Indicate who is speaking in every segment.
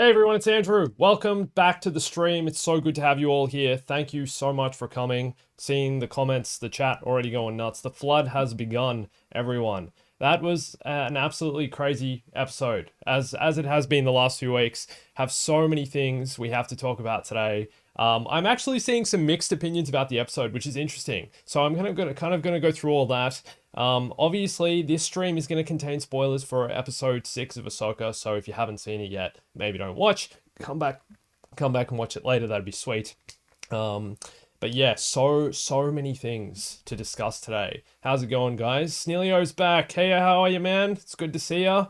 Speaker 1: Hey everyone, it's Andrew. Welcome back to the stream. It's so good to have you all here. Thank you so much for coming. Seeing the comments, the chat already going nuts. The flood has begun, everyone. That was an absolutely crazy episode, as it has been the last few weeks. Have so many things we have to talk about today. I'm actually seeing some mixed opinions about the episode, which is interesting. So I'm gonna go through all that. Obviously, this stream is going to contain spoilers for episode 6 of Ahsoka, so if you haven't seen it yet, maybe don't watch. Come back and watch it later. That'd be sweet. But yeah, so many things to discuss today. How's it going, guys? Sneelio's back. Hey, how are you, man? It's good to see ya.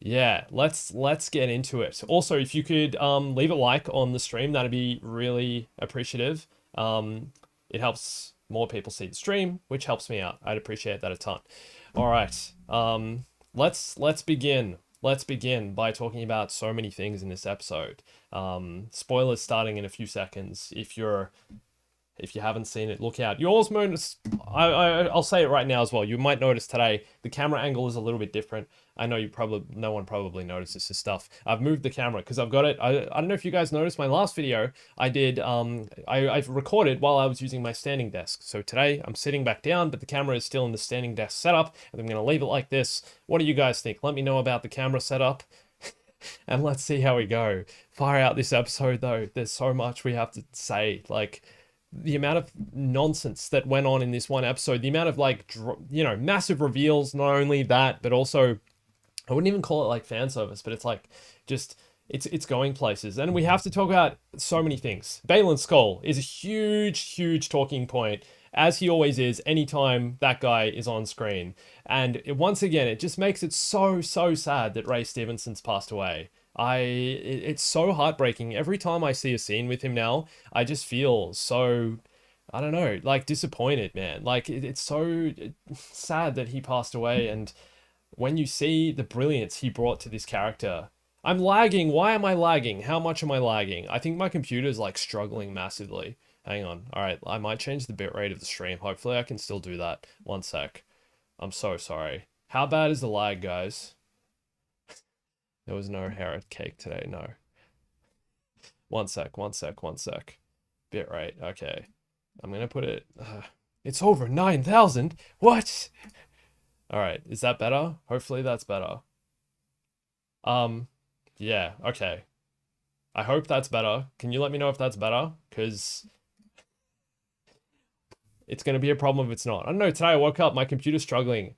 Speaker 1: Yeah, let's get into it. Also, if you could leave a like on the stream, that'd be really appreciative. It helps more people see the stream, which helps me out. I'd appreciate that a ton. All right, let's begin. Let's begin by talking about so many things in this episode. Spoilers starting in a few seconds. If you haven't seen it, look out. You also notice, I'll say it right now as well. You might notice today the camera angle is a little bit different. I know no one probably notices this stuff. I've moved the camera because I've got it. I don't know if you guys noticed my last video. I did, I've recorded while I was using my standing desk. So today I'm sitting back down, but the camera is still in the standing desk setup, and I'm going to leave it like this. What do you guys think? Let me know about the camera setup. And let's see how we go. Fire out this episode though. There's so much we have to say. Like, the amount of nonsense that went on in this one episode, the amount of massive reveals, not only that, but also, I wouldn't even call it like fan service, but it's like, just, it's going places. And we have to talk about so many things. Baylan Skoll is a huge talking point, as he always is, anytime that guy is on screen. And once again, it just makes it so sad that Ray Stevenson's passed away. It's so heartbreaking. Every time I see a scene with him now, I just feel so, I don't know, like disappointed, man. Like it's so sad that he passed away. And when you see the brilliance he brought to this character, I'm lagging. Why am I lagging? How much am I lagging? I think my computer's like struggling massively. Hang on. All right, I might change the bitrate of the stream. Hopefully I can still do that. One sec. I'm so sorry. How bad is the lag, guys? There was no carrot cake today, no. One sec. Bitrate, okay. I'm gonna put it, it's over 9,000? What? All right, is that better? Hopefully that's better. Yeah, okay. I hope that's better. Can you let me know if that's better? Because it's gonna be a problem if it's not. I don't know, today I woke up, my computer's struggling.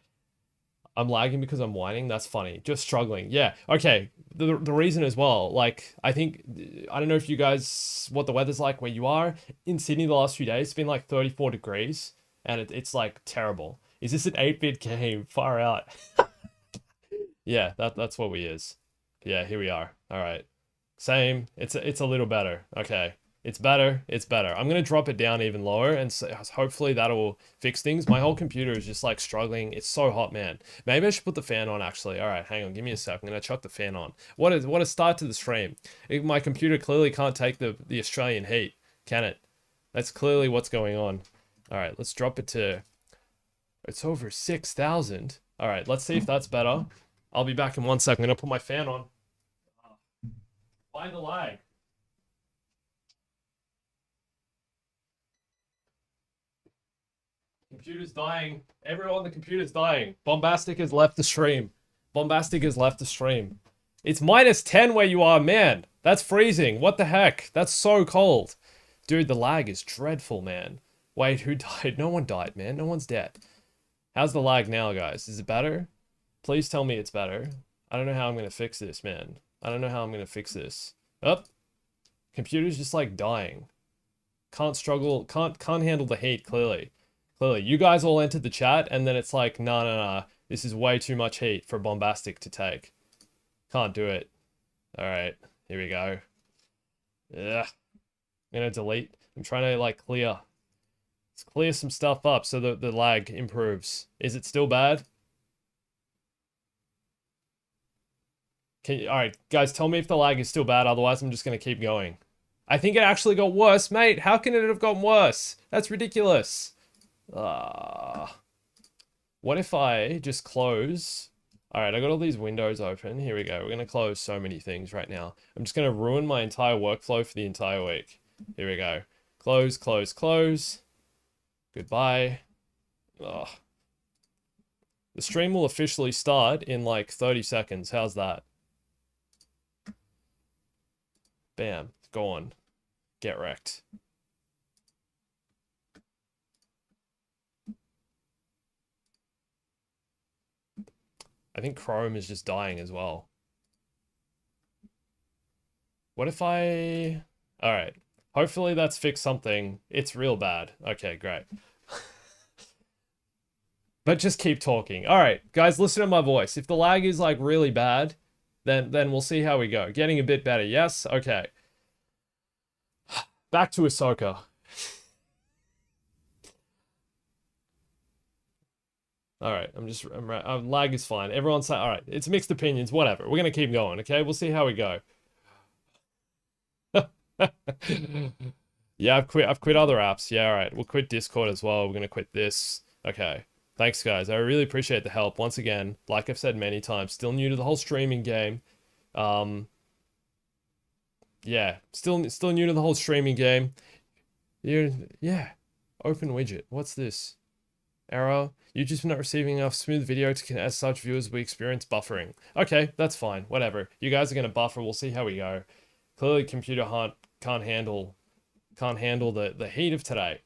Speaker 1: I'm lagging because I'm whining. That's funny. Just struggling. Yeah. Okay. The reason as well, like, I think, I don't know if you guys, what the weather's like where you are. In Sydney the last few days, it's been like 34 degrees and it's like terrible. Is this an 8-bit game? Far out. Yeah, that's what we is. Yeah, here we are. All right. Same. It's a little better. Okay. It's better. I'm going to drop it down even lower and hopefully that'll fix things. My whole computer is just like struggling. It's so hot, man. Maybe I should put the fan on actually. All right, hang on. Give me a sec. I'm going to chuck the fan on. What a start to the stream. My computer clearly can't take the Australian heat, can it? That's clearly what's going on. All right, let's drop it to, it's over 6,000. All right, let's see if that's better. I'll be back in 1 sec. I'm going to put my fan on. Why the lag? Computer's dying. Everyone, the computer's dying. Bombastic has left the stream. It's minus 10 where you are, man. That's freezing. What the heck? That's so cold. Dude, the lag is dreadful, man. Wait, who died? No one died, man. No one's dead. How's the lag now, guys? Is it better? Please tell me it's better. I don't know how I'm going to fix this, man. I don't know how I'm going to fix this. Oh, computer's just like dying. Can't handle the heat, clearly. You guys all entered the chat, and then it's like, no. This is way too much heat for Bombastic to take. Can't do it. All right, here we go. Yeah, I'm gonna delete. I'm trying to like let's clear some stuff up so that the lag improves. Is it still bad? All right, guys, tell me if the lag is still bad. Otherwise, I'm just gonna keep going. I think it actually got worse, mate. How can it have gotten worse? That's ridiculous. What if I just close? All right, I got all these windows open. Here we go. We're going to close so many things right now. I'm just going to ruin my entire workflow for the entire week. Here we go. Close, close, close. Goodbye. Ugh. The stream will officially start in like 30 seconds. How's that? Bam. Gone. Get wrecked. I think Chrome is just dying as well. What if I... Alright. Hopefully that's fixed something. It's real bad. Okay, great. But just keep talking. Alright, guys, listen to my voice. If the lag is like really bad, then we'll see how we go. Getting a bit better, yes? Okay. Back to Ahsoka. Alright, lag is fine. Everyone's saying, alright, it's mixed opinions, whatever. We're gonna keep going, okay? We'll see how we go. Yeah, I've quit other apps. Yeah, alright. We'll quit Discord as well. We're gonna quit this. Okay. Thanks, guys. I really appreciate the help. Once again, like I've said many times, still new to the whole streaming game. Yeah, still new to the whole streaming game. Yeah. Open widget. What's this? Error. YouTube's not receiving enough smooth video to as such viewers we experience buffering. Okay, that's fine. Whatever. You guys are gonna buffer. We'll see how we go. Clearly, computer can't handle the heat of today.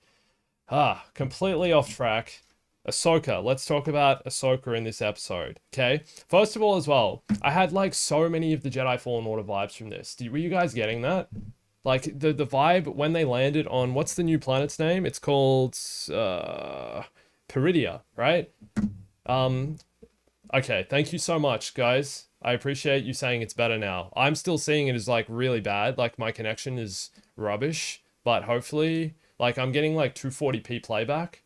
Speaker 1: Completely off track. Ahsoka. Let's talk about Ahsoka in this episode, okay? First of all, as well, I had like so many of the Jedi Fallen Order vibes from this. Were you guys getting that? Like the vibe when they landed on, what's the new planet's name? It's called Peridia, right? Okay, thank you so much, guys. I appreciate you saying it's better now. I'm still seeing it as like really bad, like my connection is rubbish, but hopefully, like I'm getting like 240p playback.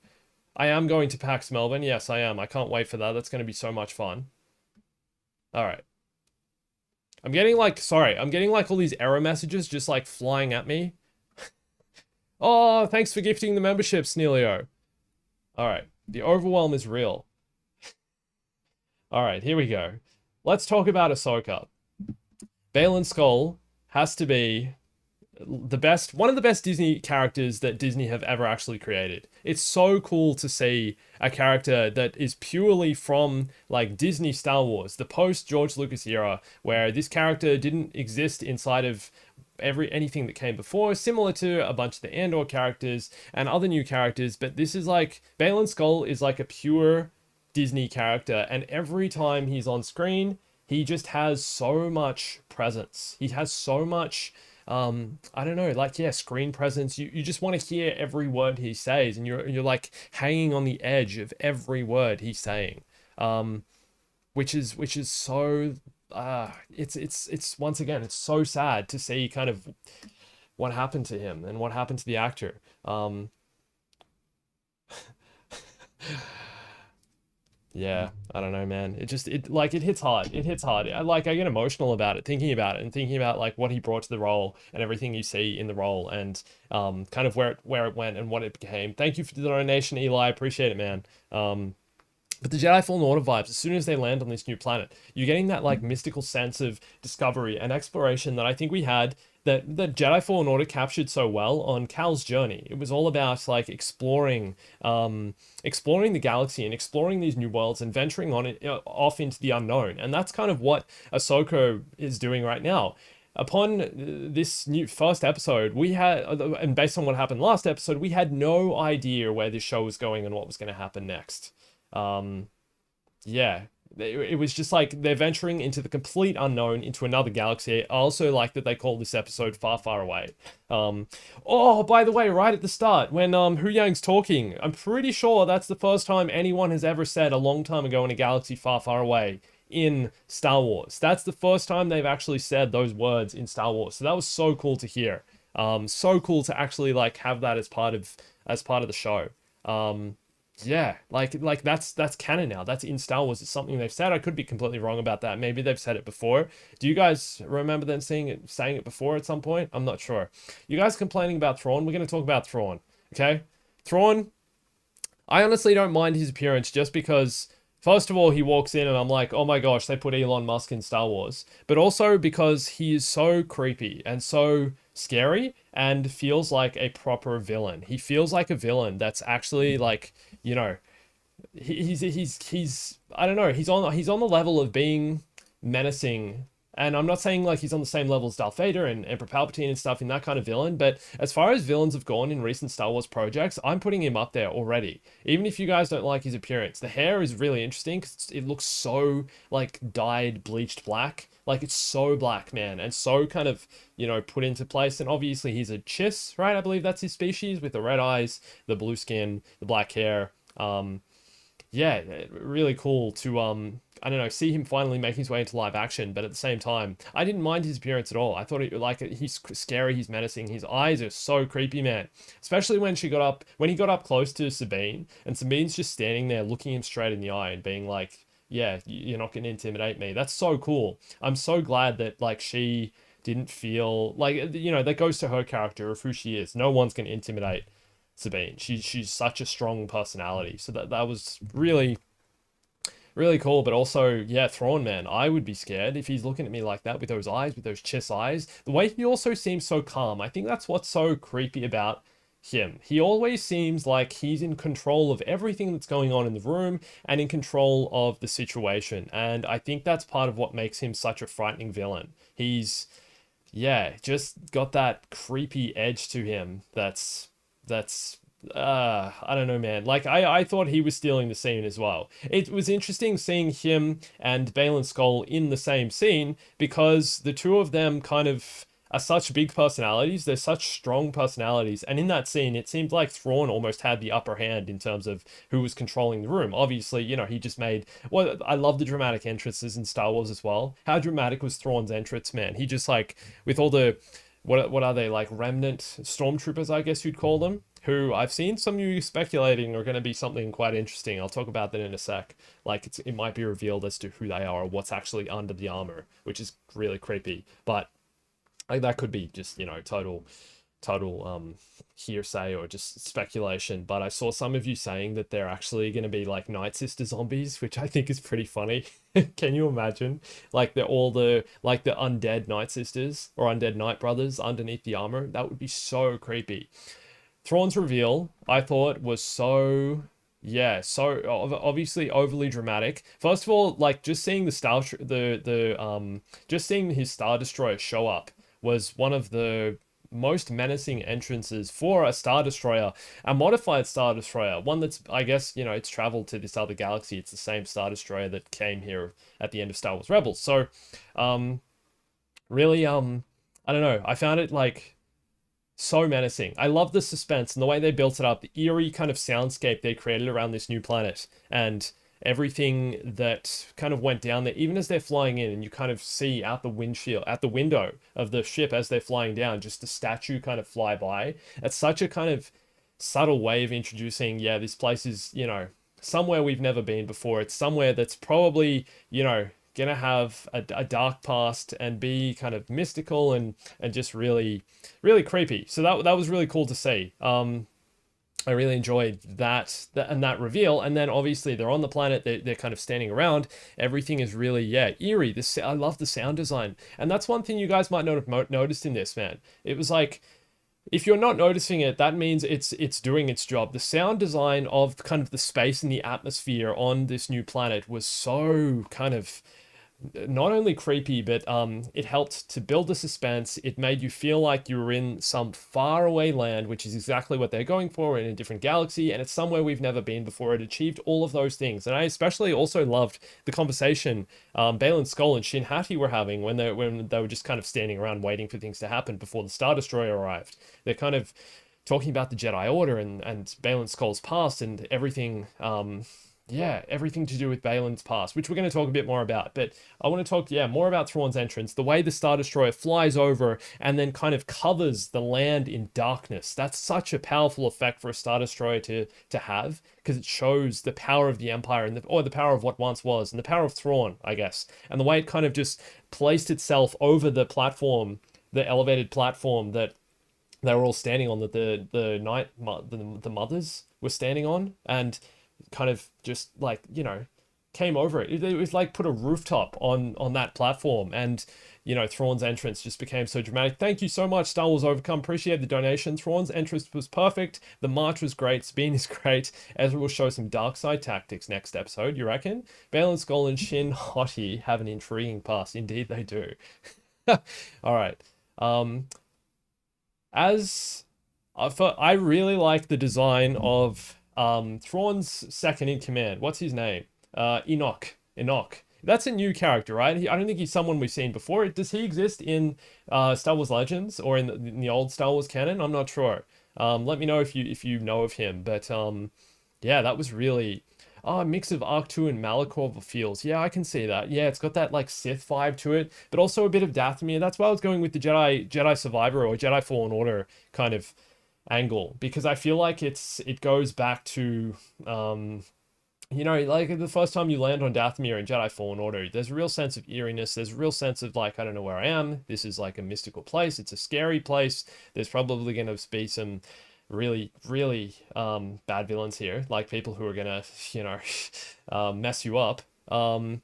Speaker 1: I am going to PAX Melbourne. Yes, I am. I can't wait for that. That's going to be so much fun. All right. I'm getting like all these error messages just like flying at me. Oh, thanks for gifting the membership, Sneelio. All right. The overwhelm is real. All right, here we go. Let's talk about Ahsoka. Baylan Skoll has to be one of the best Disney characters that Disney have ever actually created. It's so cool to see a character that is purely from like Disney Star Wars, the post George Lucas era, where this character didn't exist inside of anything that came before, similar to a bunch of the Andor characters and other new characters, but this is like, Baylan Skoll is like a pure Disney character, and every time he's on screen, he just has so much presence. He has so much I don't know, like, yeah, screen presence. You just want to hear every word he says, and you're like hanging on the edge of every word he's saying. Which is so it's once again, it's so sad to see kind of what happened to him and what happened to the actor. Yeah, I don't know, man. It hits hard. It hits hard. I get emotional about it, thinking about it, and thinking about like what he brought to the role and everything you see in the role, and kind of where it went and what it became. Thank you for the donation, Eli. I appreciate it, man. But the Jedi Fallen Order vibes, as soon as they land on this new planet, you're getting that like mystical sense of discovery and exploration that I think we had, that Jedi Fallen Order captured so well on Cal's journey. It was all about like exploring the galaxy and exploring these new worlds and venturing on it off into the unknown. And that's kind of what Ahsoka is doing right now. Upon this new first episode, we had, and based on what happened last episode, we had no idea where this show was going and what was going to happen next. Yeah, it was just like they're venturing into the complete unknown, into another galaxy. I also like that they call this episode Far, Far Away. Oh, by the way, right at the start, when Hu Yang's talking, I'm pretty sure that's the first time anyone has ever said a long time ago in a galaxy far, far away in Star Wars. That's the first time they've actually said those words in Star Wars. So that was so cool to hear. So cool to actually like have that as part of the show. Yeah, like that's canon now. That's in Star Wars. It's something they've said. I could be completely wrong about that. Maybe they've said it before. Do you guys remember them saying it before at some point? I'm not sure. You guys complaining about Thrawn? We're going to talk about Thrawn, okay? Thrawn, I honestly don't mind his appearance just because First of all, he walks in and I'm like, oh my gosh, they put Elon Musk in Star Wars. But also because he is so creepy and so scary and feels like a proper villain. He feels like a villain that's actually like, you know, he's I don't know, he's on the level of being menacing. And I'm not saying like he's on the same level as Darth Vader and Emperor Palpatine and stuff in that kind of villain, but as far as villains have gone in recent Star Wars projects, I'm putting him up there already. Even if you guys don't like his appearance, the hair is really interesting because it looks so like dyed, bleached black. Like it's so black, man, and so kind of, put into place. And obviously he's a Chiss, right? I believe that's his species with the red eyes, the blue skin, the black hair. Yeah, really cool to I don't know, see him finally make his way into live action, but at the same time, I didn't mind his appearance at all. I thought he's scary, he's menacing, his eyes are so creepy, man. Especially when he got up close to Sabine, and Sabine's just standing there looking him straight in the eye and being like, yeah, you're not gonna intimidate me. That's so cool. I'm so glad that like she didn't feel like, that goes to her character of who she is. No one's gonna intimidate Sabine. She's such a strong personality. So that was really, really cool. But also, yeah, Thrawn, man, I would be scared if he's looking at me like that with those eyes, with those Chiss eyes. The way he also seems so calm. I think that's what's so creepy about him. He always seems like he's in control of everything that's going on in the room and in control of the situation. And I think that's part of what makes him such a frightening villain. He's, yeah, just got that creepy edge to him that's I don't know, man. Like I thought he was stealing the scene as well. It was interesting seeing him and Balin Skull in the same scene because the two of them kind of are such big personalities. They're such strong personalities, and in that scene it seemed like Thrawn almost had the upper hand in terms of who was controlling the room. Obviously, he just made, well, I love the dramatic entrances in Star Wars as well. How dramatic was Thrawn's entrance, man? He just like, with all the, what are they, like remnant stormtroopers, I guess you'd call them, who I've seen some of you speculating are going to be something quite interesting. I'll talk about that in a sec. Like it might be revealed as to who they are or what's actually under the armor, which is really creepy. But like that could be just, total hearsay or just speculation. But I saw some of you saying that they're actually going to be like Night Sister zombies, which I think is pretty funny. Can you imagine? Like they're all the undead Night Sisters or undead Night Brothers underneath the armor. That would be so creepy. Thrawn's reveal, I thought, was so, yeah, so obviously overly dramatic. First of all, like just seeing just seeing his Star Destroyer show up was one of the most menacing entrances for a Star Destroyer, a modified Star Destroyer, one that's, I guess, it's traveled to this other galaxy. It's the same Star Destroyer that came here at the end of Star Wars Rebels. So, really, I don't know. I found it like so menacing. I love the suspense and the way they built it up, the eerie kind of soundscape they created around this new planet, and everything that kind of went down there, even as they're flying in, and you kind of see out the window of the ship as they're flying down, just a statue kind of fly by. It's such a kind of subtle way of introducing, yeah, this place is, somewhere we've never been before. It's somewhere that's probably, gonna have a dark past and be kind of mystical and just really, really creepy. So that was really cool to see. I really enjoyed that and that reveal. And then obviously they're on the planet, they're kind of standing around. Everything is really, yeah, eerie. I love the sound design. And that's one thing you guys might not have noticed in this, man. It was like, if you're not noticing it, that means it's doing its job. The sound design of kind of the space and the atmosphere on this new planet was so kind of not only creepy, but it helped to build the suspense. It made you feel like you were in some faraway land, which is exactly what they're going for, in a different galaxy, and it's somewhere we've never been before. It achieved all of those things. And I especially also loved the conversation Balin Skull and Shin Hati were having when they were just kind of standing around waiting for things to happen before the Star Destroyer arrived. They're kind of talking about the Jedi Order and Balin Skull's past and everything. Yeah, everything to do with Balin's past, which we're going to talk a bit more about. But I want to talk, yeah, more about Thrawn's entrance, the way the Star Destroyer flies over and then kind of covers the land in darkness. That's such a powerful effect for a Star Destroyer to have, because it shows the power of the Empire or the power of what once was, and the power of Thrawn, I guess. And the way it kind of just placed itself over the platform, the elevated platform that they were all standing on, that the mothers were standing on, and kind of just like, came over it. It was like put a rooftop on that platform, and Thrawn's entrance just became so dramatic. Thank you so much, Star Wars Overcome. Appreciate the donation. Thrawn's entrance was perfect. The march was great. Sabine is great. Ezra will show some dark side tactics next episode, you reckon? Bale and Skull and Shin Hottie have an intriguing past. Indeed they do. All right. I really like the design of Thrawn's second in command. What's his name? Enoch. Enoch. That's a new character, right? I don't think he's someone we've seen before. Does he exist in Star Wars Legends or in the old Star Wars canon? I'm not sure. Let me know if you know of him. But yeah, that was really a mix of Arc 2 and Malachor feels. Yeah, I can see that. Yeah, it's got that like Sith vibe to it, but also a bit of Dathomir. That's why I was going with the Jedi Survivor or Jedi Fallen Order kind of angle, because I feel like it goes back to like the first time you land on Dathomir in Jedi Fallen Order, there's a real sense of eeriness. There's a real sense of like, I don't know where I am. This is like a mystical place. It's a scary place. There's probably going to be some really, really bad villains here, like people who are going to, mess you up. And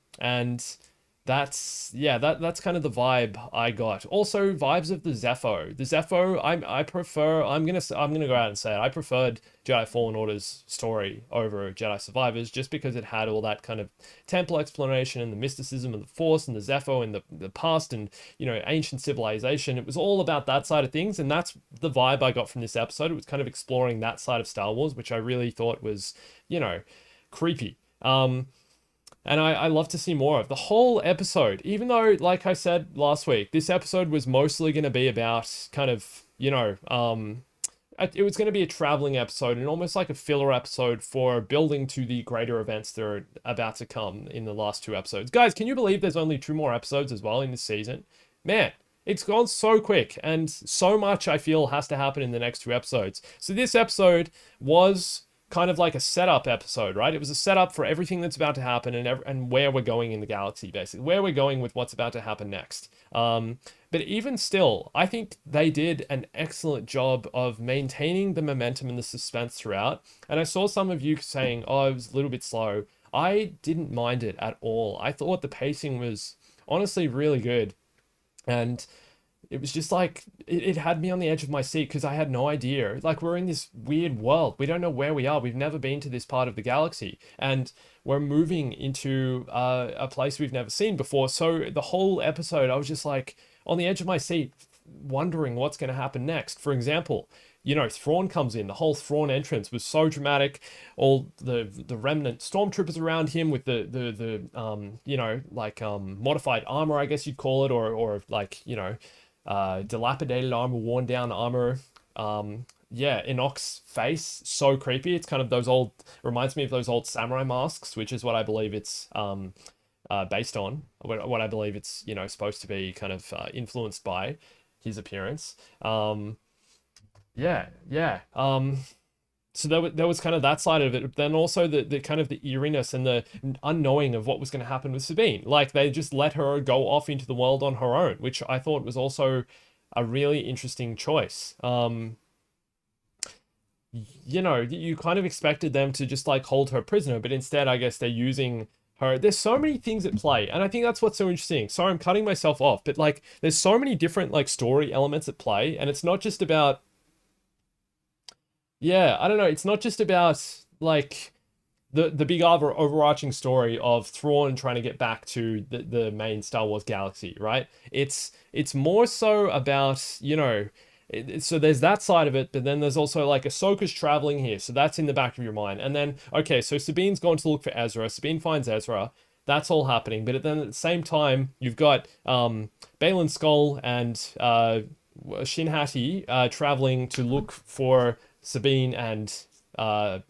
Speaker 1: that's kind of the vibe I got. Also vibes of the Zepho. The Zepho, I prefer, I'm gonna go out and say it, I preferred Jedi Fallen Order's story over Jedi Survivors, just because it had all that kind of temple explanation and the mysticism of the Force and the Zepho and the past and ancient civilization. It was all about that side of things, and that's the vibe I got from this episode. It was kind of exploring that side of Star Wars, which I really thought was creepy. And I love to see more of the whole episode, even though, like I said last week, this episode was mostly going to be about kind of, it was going to be a traveling episode and almost like a filler episode for building to the greater events that are about to come in the last two episodes. Guys, can you believe there's only 2 more episodes as well in this season? Man, it's gone so quick, and so much I feel has to happen in the next 2 episodes. So this episode was kind of like a setup episode, right? It was a setup for everything that's about to happen and where we're going in the galaxy, basically. Where we're going with what's about to happen next. But even still, I think they did an excellent job of maintaining the momentum and the suspense throughout. And I saw some of you saying, oh, it was a little bit slow. I didn't mind it at all. I thought the pacing was honestly really good. And it was just like, it had me on the edge of my seat because I had no idea. Like, we're in this weird world. We don't know where we are. We've never been to this part of the galaxy. And we're moving into a place we've never seen before. So the whole episode, I was just like on the edge of my seat, wondering what's going to happen next. For example, Thrawn comes in. The whole Thrawn entrance was so dramatic. All the remnant stormtroopers around him with the modified armor, I guess you'd call it, or like, dilapidated armor, worn down armor. Enoch's face, so creepy. It's kind of reminds me of those old samurai masks, which is what I believe it's based on, what I believe it's supposed to be kind of influenced by his appearance. So there was kind of that side of it, but then also the kind of the eeriness and the unknowing of what was going to happen with Sabine. Like, they just let her go off into the world on her own, which I thought was also a really interesting choice. You kind of expected them to just like hold her prisoner, but instead I guess they're using her. There's so many things at play, and I think that's what's so interesting. Sorry, I'm cutting myself off, but like there's so many different like story elements at play, and it's not just about I don't know. It's not just about like the big overarching story of Thrawn trying to get back to the main Star Wars galaxy, right? It's more so about, so there's that side of it, but then there's also like Ahsoka's traveling here, so that's in the back of your mind. And then, okay, so Sabine's going to look for Ezra. Sabine finds Ezra. That's all happening. But then at the same time, you've got Baylan Skoll and Shin Hati traveling to look for Sabine and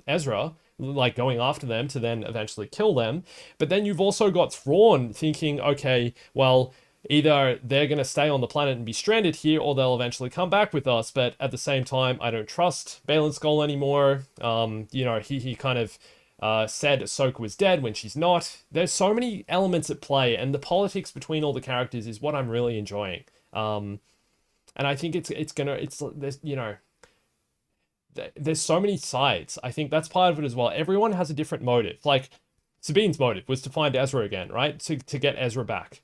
Speaker 1: Ezra, like going after them to then eventually kill them. But then you've also got Thrawn thinking, okay, well, either they're going to stay on the planet and be stranded here, or they'll eventually come back with us. But at the same time, I don't trust Baylan Skoll anymore. He kind of said Ahsoka was dead when she's not. There's so many elements at play, and the politics between all the characters is what I'm really enjoying. And I think there's so many sides. I think that's part of it as well. Everyone has a different motive. Like, Sabine's motive was to find Ezra again, right? To get Ezra back.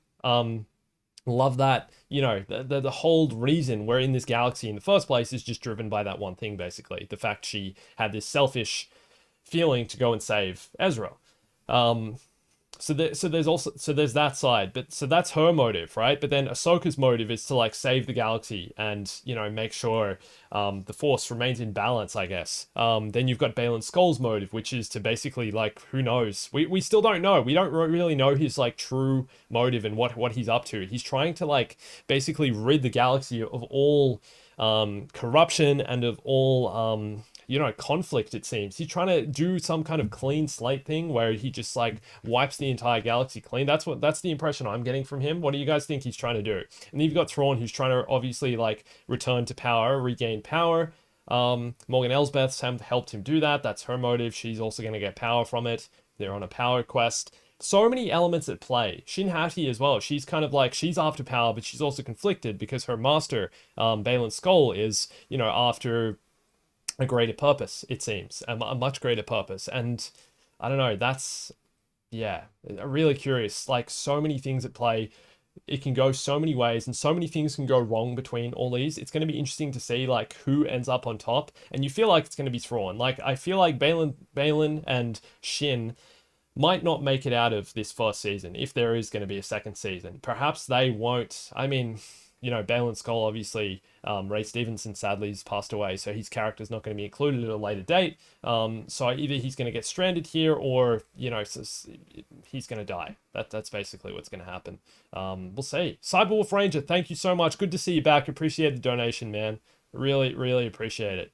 Speaker 1: Love that, you know, the whole reason we're in this galaxy in the first place is just driven by that one thing, basically. The fact she had this selfish feeling to go and save Ezra. Um, so there's that side, but so that's her motive, right? But then Ahsoka's motive is to like save the galaxy and, you know, make sure the Force remains in balance, I guess. Then you've got Baylan Skoll's motive, which is to basically like, who knows? We still don't know. We don't really know his like true motive and what he's up to. He's trying to like basically rid the galaxy of all corruption and of all you know, conflict, it seems. He's trying to do some kind of clean slate thing where he just like wipes the entire galaxy clean. That's the impression I'm getting from him. What do you guys think he's trying to do? And then you've got Thrawn, who's trying to obviously like return to power, regain power. Morgan Elsbeth's helped him do that. That's her motive. She's also going to get power from it. They're on a power quest. So many elements at play. Shin Hati as well. She's kind of like, she's after power, but she's also conflicted because her master, Baylan Skoll, is, you know, after a greater purpose, it seems, a much greater purpose. And I don't know, that's, yeah, really curious. Like, so many things at play. It can go so many ways, and so many things can go wrong between all these. It's going to be interesting to see like who ends up on top, and you feel like it's going to be Thrawn. Like, I feel like Baylan and Shin might not make it out of this first season if there is going to be a second season. Perhaps they won't. I mean, you know, Baylan Skoll, obviously, Ray Stevenson sadly has passed away, so his character's not going to be included at a later date. So either he's going to get stranded here, or, you know, he's going to die. That's basically what's going to happen. We'll see. Cyberwolf Ranger, thank you so much. Good to see you back. Appreciate the donation, man. Really, really appreciate it.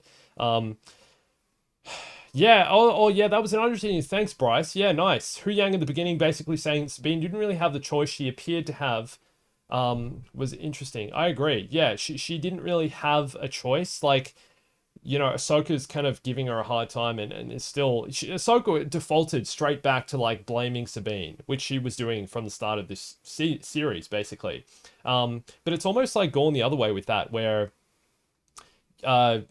Speaker 1: Yeah, yeah, that was an understanding. Thanks, Bryce. Yeah, nice. Hu Yang at the beginning basically saying Sabine didn't really have the choice she appeared to have. Was interesting. I agree. Yeah, she didn't really have a choice. Like, you know, Ahsoka's kind of giving her a hard time, and is still... Ahsoka defaulted straight back to, like, blaming Sabine, which she was doing from the start of this series, basically. But it's almost, like, gone the other way with that, where... Hu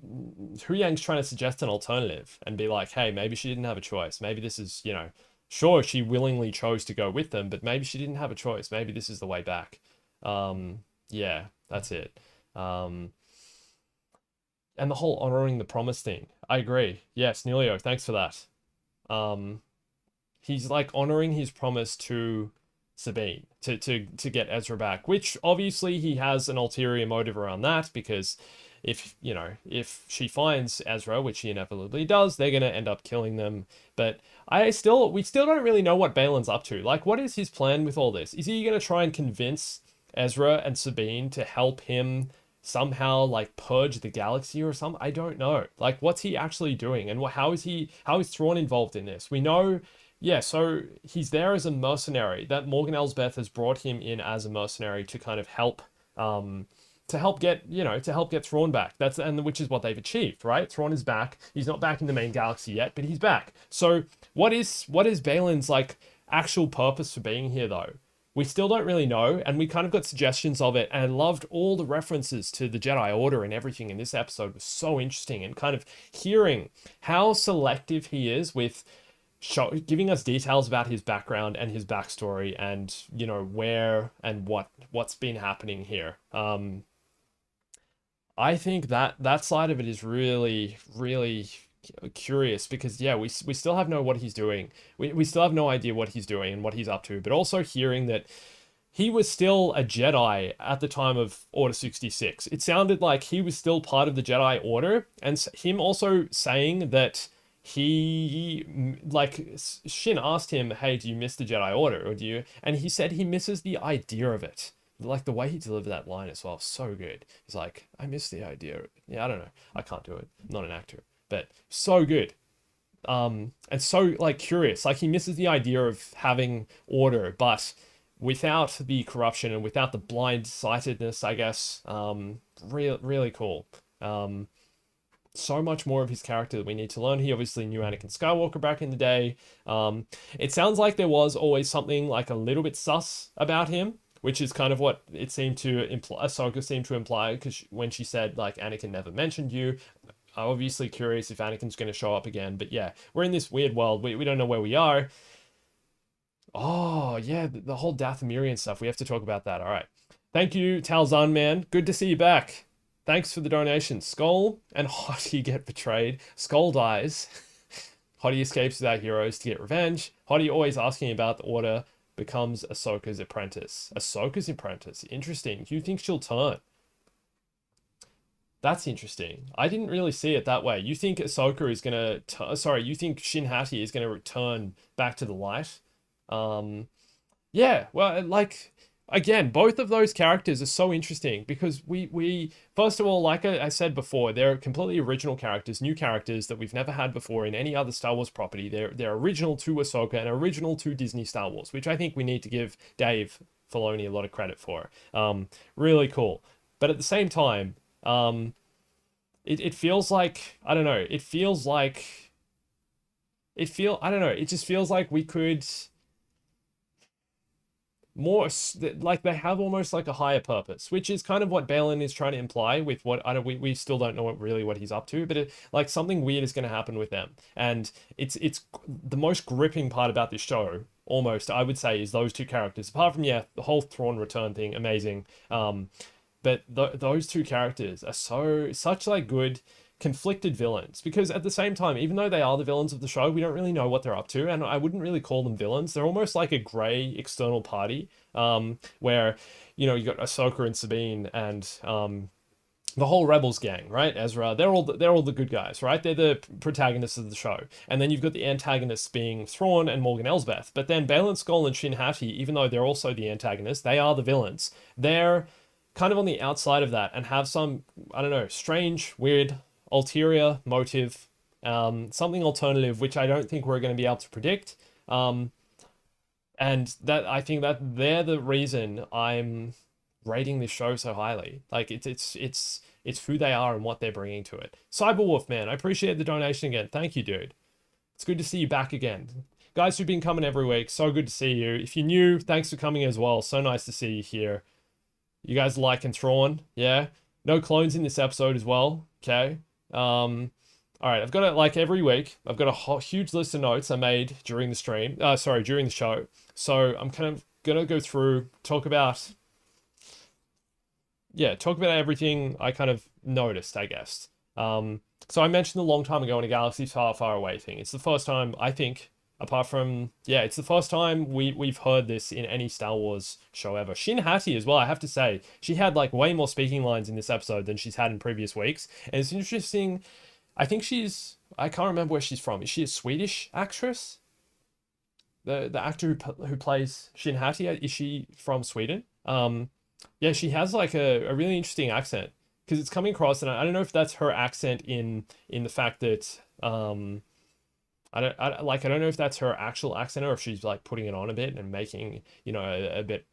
Speaker 1: Yang's trying to suggest an alternative and be like, hey, maybe she didn't have a choice. Maybe this is, you know... Sure, she willingly chose to go with them, but maybe she didn't have a choice. Maybe this is the way back. Yeah, that's it. And the whole honoring the promise thing. I agree. Yes, Nilio, thanks for that. He's like honoring his promise to Sabine to get Ezra back, which obviously he has an ulterior motive around that, because if, you know, if she finds Ezra, which she inevitably does, they're going to end up killing them. But we still don't really know what Baylan's up to. Like, what is his plan with all this? Is he going to try and convince Ezra and Sabine to help him somehow like purge the galaxy or something? I don't know. Like, what's he actually doing? And how is Thrawn involved in this? We know, yeah, so he's there as a mercenary. That Morgan Elsbeth has brought him in as a mercenary to kind of help get Thrawn back. Which is what they've achieved, right? Thrawn is back. He's not back in the main galaxy yet, but he's back. So what is Baylan's like actual purpose for being here, though? We still don't really know, and we kind of got suggestions of it, and I loved all the references to the Jedi Order and everything in this episode. Was so interesting, and kind of hearing how selective he is with giving us details about his background and his backstory, and, you know, where and what's been happening here. I think that side of it is really, really curious, because yeah, we still have no what he's doing. We still have no idea what he's doing and what he's up to, but also hearing that he was still a Jedi at the time of Order 66. It sounded like he was still part of the Jedi Order, and him also saying that Shin asked him, hey, do you miss the Jedi Order, or do you? And he said he misses the idea of it. Like, the way he delivered that line as well, so good. He's like, I miss the idea. Yeah, I don't know. I can't do it. I'm not an actor. But so good. And so, like, curious. Like, he misses the idea of having order, but without the corruption and without the blind-sightedness, I guess. Really cool. So much more of his character that we need to learn. He obviously knew Anakin Skywalker back in the day. It sounds like there was always something, like, a little bit sus about him, which is kind of what it seemed to imply. Ahsoka seemed to imply, because when she said, like, Anakin never mentioned you. I'm obviously curious if Anakin's going to show up again. But yeah, we're in this weird world. We don't know where we are. Oh, yeah, the whole Dathomirian stuff. We have to talk about that. All right. Thank you, Talzan man. Good to see you back. Thanks for the donation. Skull and Hottie get betrayed. Skull dies. Hottie escapes without heroes to get revenge. Hottie always asking about the order becomes Ahsoka's apprentice. Ahsoka's apprentice. Interesting. You think she'll turn? That's interesting. I didn't really see it that way. You think Ahsoka is gonna, sorry, you think Shin Hati is gonna return back to the light? Um, yeah, well, like again, both of those characters are so interesting because we first of all, like I said before, they're completely original characters, new characters that we've never had before in any other Star Wars property. They're original to Ahsoka and original to Disney Star Wars, which I think we need to give Dave Filoni a lot of credit for. Really cool. But at the same time, it feels like I don't know. It feels like I don't know. It just feels like we could more like they have almost like a higher purpose, which is kind of what Balin is trying to imply with what I don't we still don't know really what he's up to, but like something weird is going to happen with them, and it's the most gripping part about this show. Almost, I would say, is those two characters. Apart from yeah, the whole Thrawn return thing, amazing. But those two characters are such like good conflicted villains because at the same time, even though they are the villains of the show, we don't really know what they're up to, and I wouldn't really call them villains. They're almost like a gray external party, where you got Ahsoka and Sabine and the whole Rebels gang, right? Ezra, they're all the good guys, right? They're the protagonists of the show, and then you've got the antagonists being Thrawn and Morgan Elsbeth. But then Baylan Skoll and Shin Hati, even though they're also the antagonists, they are the villains. They're kind of on the outside of that and have some, I don't know, strange, weird, ulterior motive, something alternative, which I don't think we're going to be able to predict. And that I think that they're the reason I'm rating this show so highly. Like it's who they are and what they're bringing to it. Cyberwolf man, I appreciate the donation again. Thank you, dude. It's good to see you back again. Guys who've been coming every week, so good to see you. If you're new, thanks for coming as well. So nice to see you here. You guys liking Thrawn? Yeah. No clones in this episode as well. Okay. All right. I've got it like every week. I've got a huge list of notes I made during the stream. During the show. So I'm kind of gonna go through, talk about everything I kind of noticed, I guess. So I mentioned a long time ago in a galaxy far, far away thing. It's the first time I think apart from it's the first time we've heard this in any Star Wars show ever. Shin Hati as well, I have to say, she had like way more speaking lines in this episode than she's had in previous weeks, and it's interesting. I think I can't remember where she's from. Is she a Swedish actress? The actor who plays Shin Hati, is she from Sweden? Yeah, she has like a really interesting accent because it's coming across, and I don't know if that's her accent in the fact that I don't know if that's her actual accent or if she's like putting it on a bit and making, a bit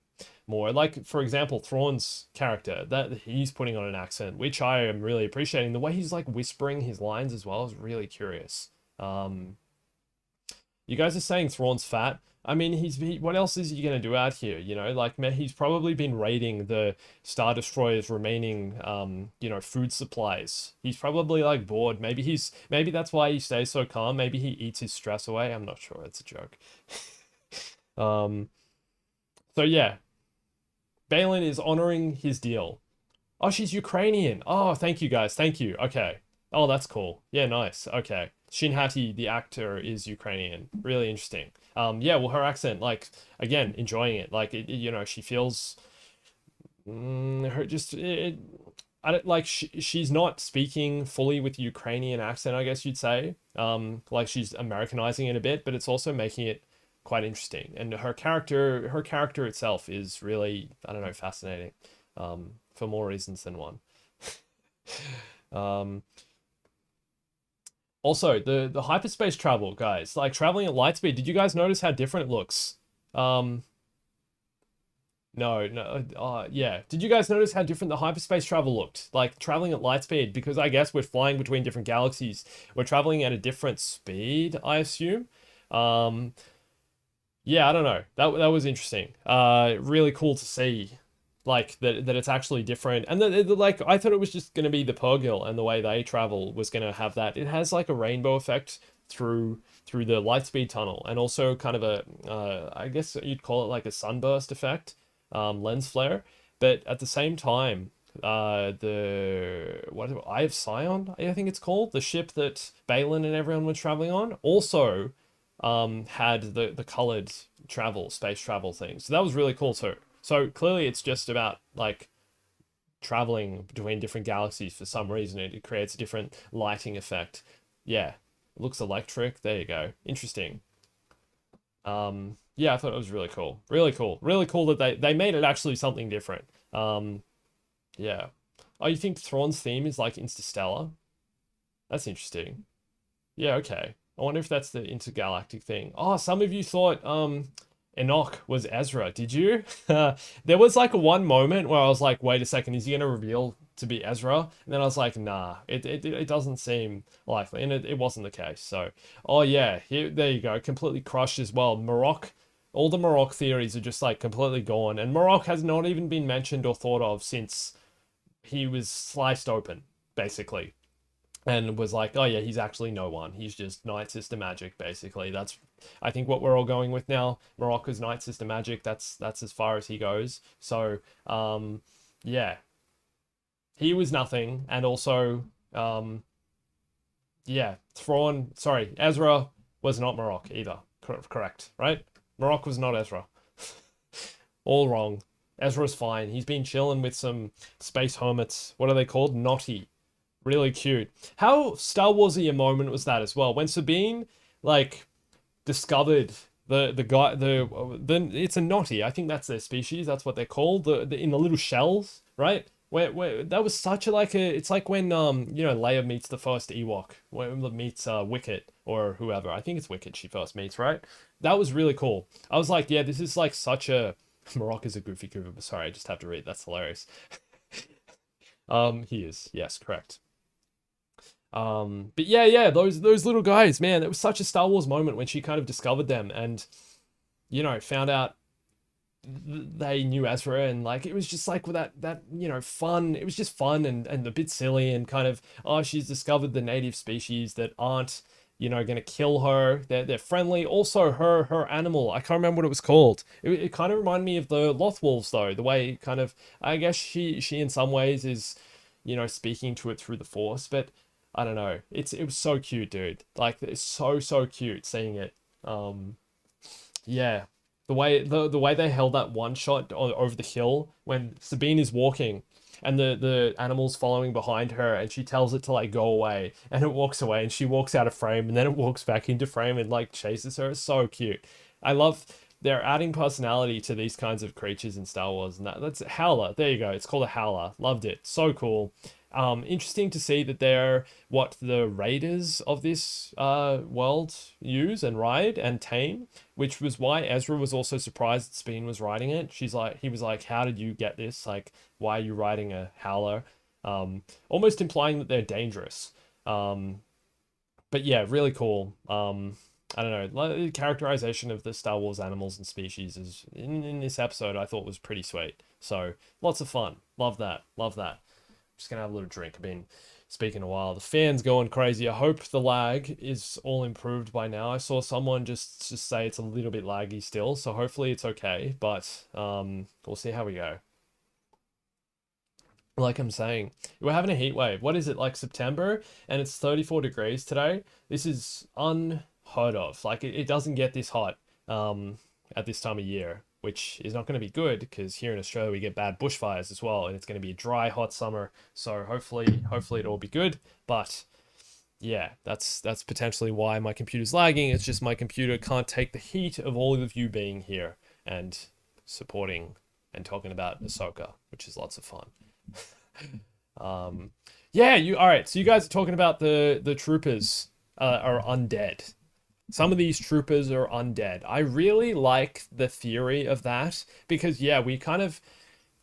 Speaker 1: more. Like, for example, Thrawn's character, that he's putting on an accent, which I am really appreciating. The way he's like whispering his lines as well is really curious. You guys are saying Thrawn's fat. I mean, what else is he going to do out here? Like, he's probably been raiding the Star Destroyer's remaining, food supplies. He's probably like bored. Maybe that's why he stays so calm. Maybe he eats his stress away. I'm not sure. It's a joke. So yeah, Balin is honoring his deal. Oh, she's Ukrainian. Oh, thank you guys. Thank you. Okay. Oh, that's cool. Yeah, nice. Okay. Shin Hati, the actor, is Ukrainian. Really interesting. Yeah, well, her accent, like, again, enjoying it. Like, she feels her just I don't like she's not speaking fully with Ukrainian accent, I guess you'd say. Like she's Americanizing it a bit, but it's also making it quite interesting. And her character itself is really, I don't know, fascinating. For more reasons than one. Also, the hyperspace travel, guys, like traveling at light speed. Did you guys notice how different it looks? No, yeah. Did you guys notice how different the hyperspace travel looked? Like traveling at light speed, because I guess we're flying between different galaxies. We're traveling at a different speed, I assume. Yeah, I don't know. That was interesting. Really cool to see. Like that it's actually different, and like I thought it was just gonna be the Purrgil and the way they travel was gonna have that. It has like a rainbow effect through the lightspeed tunnel, and also kind of a I guess you'd call it like a sunburst effect, lens flare. But at the same time, the what Eye of Sion, I think it's called, the ship that Balin and everyone were traveling on, also had the colored travel, space travel thing. So that was really cool too. So clearly it's just about like traveling between different galaxies for some reason. It creates a different lighting effect. Yeah, it looks electric. There you go. Interesting. Yeah, I thought it was really cool. Really cool. Really cool that they made it actually something different. Yeah. Oh, you think Thrawn's theme is like interstellar? That's interesting. Yeah, okay. I wonder if that's the intergalactic thing. Oh, some of you thought Enoch was Ezra. Did you? There was like one moment where I was like, wait a second, is he gonna reveal to be Ezra? And then I was like, nah, it doesn't seem likely, and it wasn't the case. So, oh yeah, there you go, completely crushed as well. Marok, all the Marok theories are just like completely gone, and Marok has not even been mentioned or thought of since he was sliced open, basically, and was like, oh yeah, he's actually no one. He's just Night Sister magic, basically. That's, I think, what we're all going with now. Morocco's Night Sister magic. That's as far as he goes. So, yeah, he was nothing, and also, yeah, Thrawn. Sorry, Ezra was not Marok either. Correct, right? Marok was not Ezra. All wrong. Ezra's fine. He's been chilling with some space hermits. What are they called? Naughty. Really cute. How Star Warsy a moment was that as well? When Sabine like discovered the guy the it's a naughty. I think that's their species. That's what they're called. The in the little shells, right? Where that was such a like a. It's like when Leia meets the first Ewok. When meets Wicket or whoever. I think it's Wicket she first meets, right? That was really cool. I was like, yeah, this is like such a. Marok is a goofy Cooper. But sorry, I just have to read. That's hilarious. He is. Yes, correct. But yeah, those little guys, man, it was such a Star Wars moment when she kind of discovered them and, found out they knew Ezra, and like it was just like that fun. It was just fun and a bit silly, and kind of, oh, she's discovered the native species that aren't gonna kill her. They're friendly. Also, her animal, I can't remember what it was called. It kind of reminded me of the Lothwolves though, the way kind of, I guess she in some ways is speaking to it through the Force, but I don't know. It was so cute, dude. Like it's so cute seeing it. Yeah, the way they held that one shot over the hill when Sabine is walking, and the animal's following behind her, and she tells it to like go away, and it walks away, and she walks out of frame, and then it walks back into frame and like chases her. It's so cute. I love they're adding personality to these kinds of creatures in Star Wars, and that's Howler. There you go. It's called a Howler. Loved it. So cool. Interesting to see that they're what the raiders of this world use and ride and tame, which was why Ezra was also surprised that Sabine was riding it. He was like, how did you get this? Like, why are you riding a howler? Almost implying that they're dangerous. But yeah, really cool. I don't know, the characterization of the Star Wars animals and species is in this episode I thought was pretty sweet. So lots of fun. Love that. Love that. Just gonna have a little drink. I've been speaking a while. The fan's going crazy. I hope the lag is all improved by now. I saw someone just say it's a little bit laggy still, so hopefully it's okay. But we'll see how we go. Like I'm saying, we're having a heat wave. What is it, like September? And it's 34 degrees today. This is unheard of. Like it doesn't get this hot at this time of year, which is not going to be good because here in Australia we get bad bushfires as well, and it's going to be a dry, hot summer. So hopefully it'll be good. But yeah, that's potentially why my computer's lagging. It's just my computer can't take the heat of all of you being here and supporting and talking about Ahsoka, which is lots of fun. Yeah, all right, so you guys are talking about the troopers are undead. Some of these troopers are undead. I really like the theory of that because, yeah, we kind of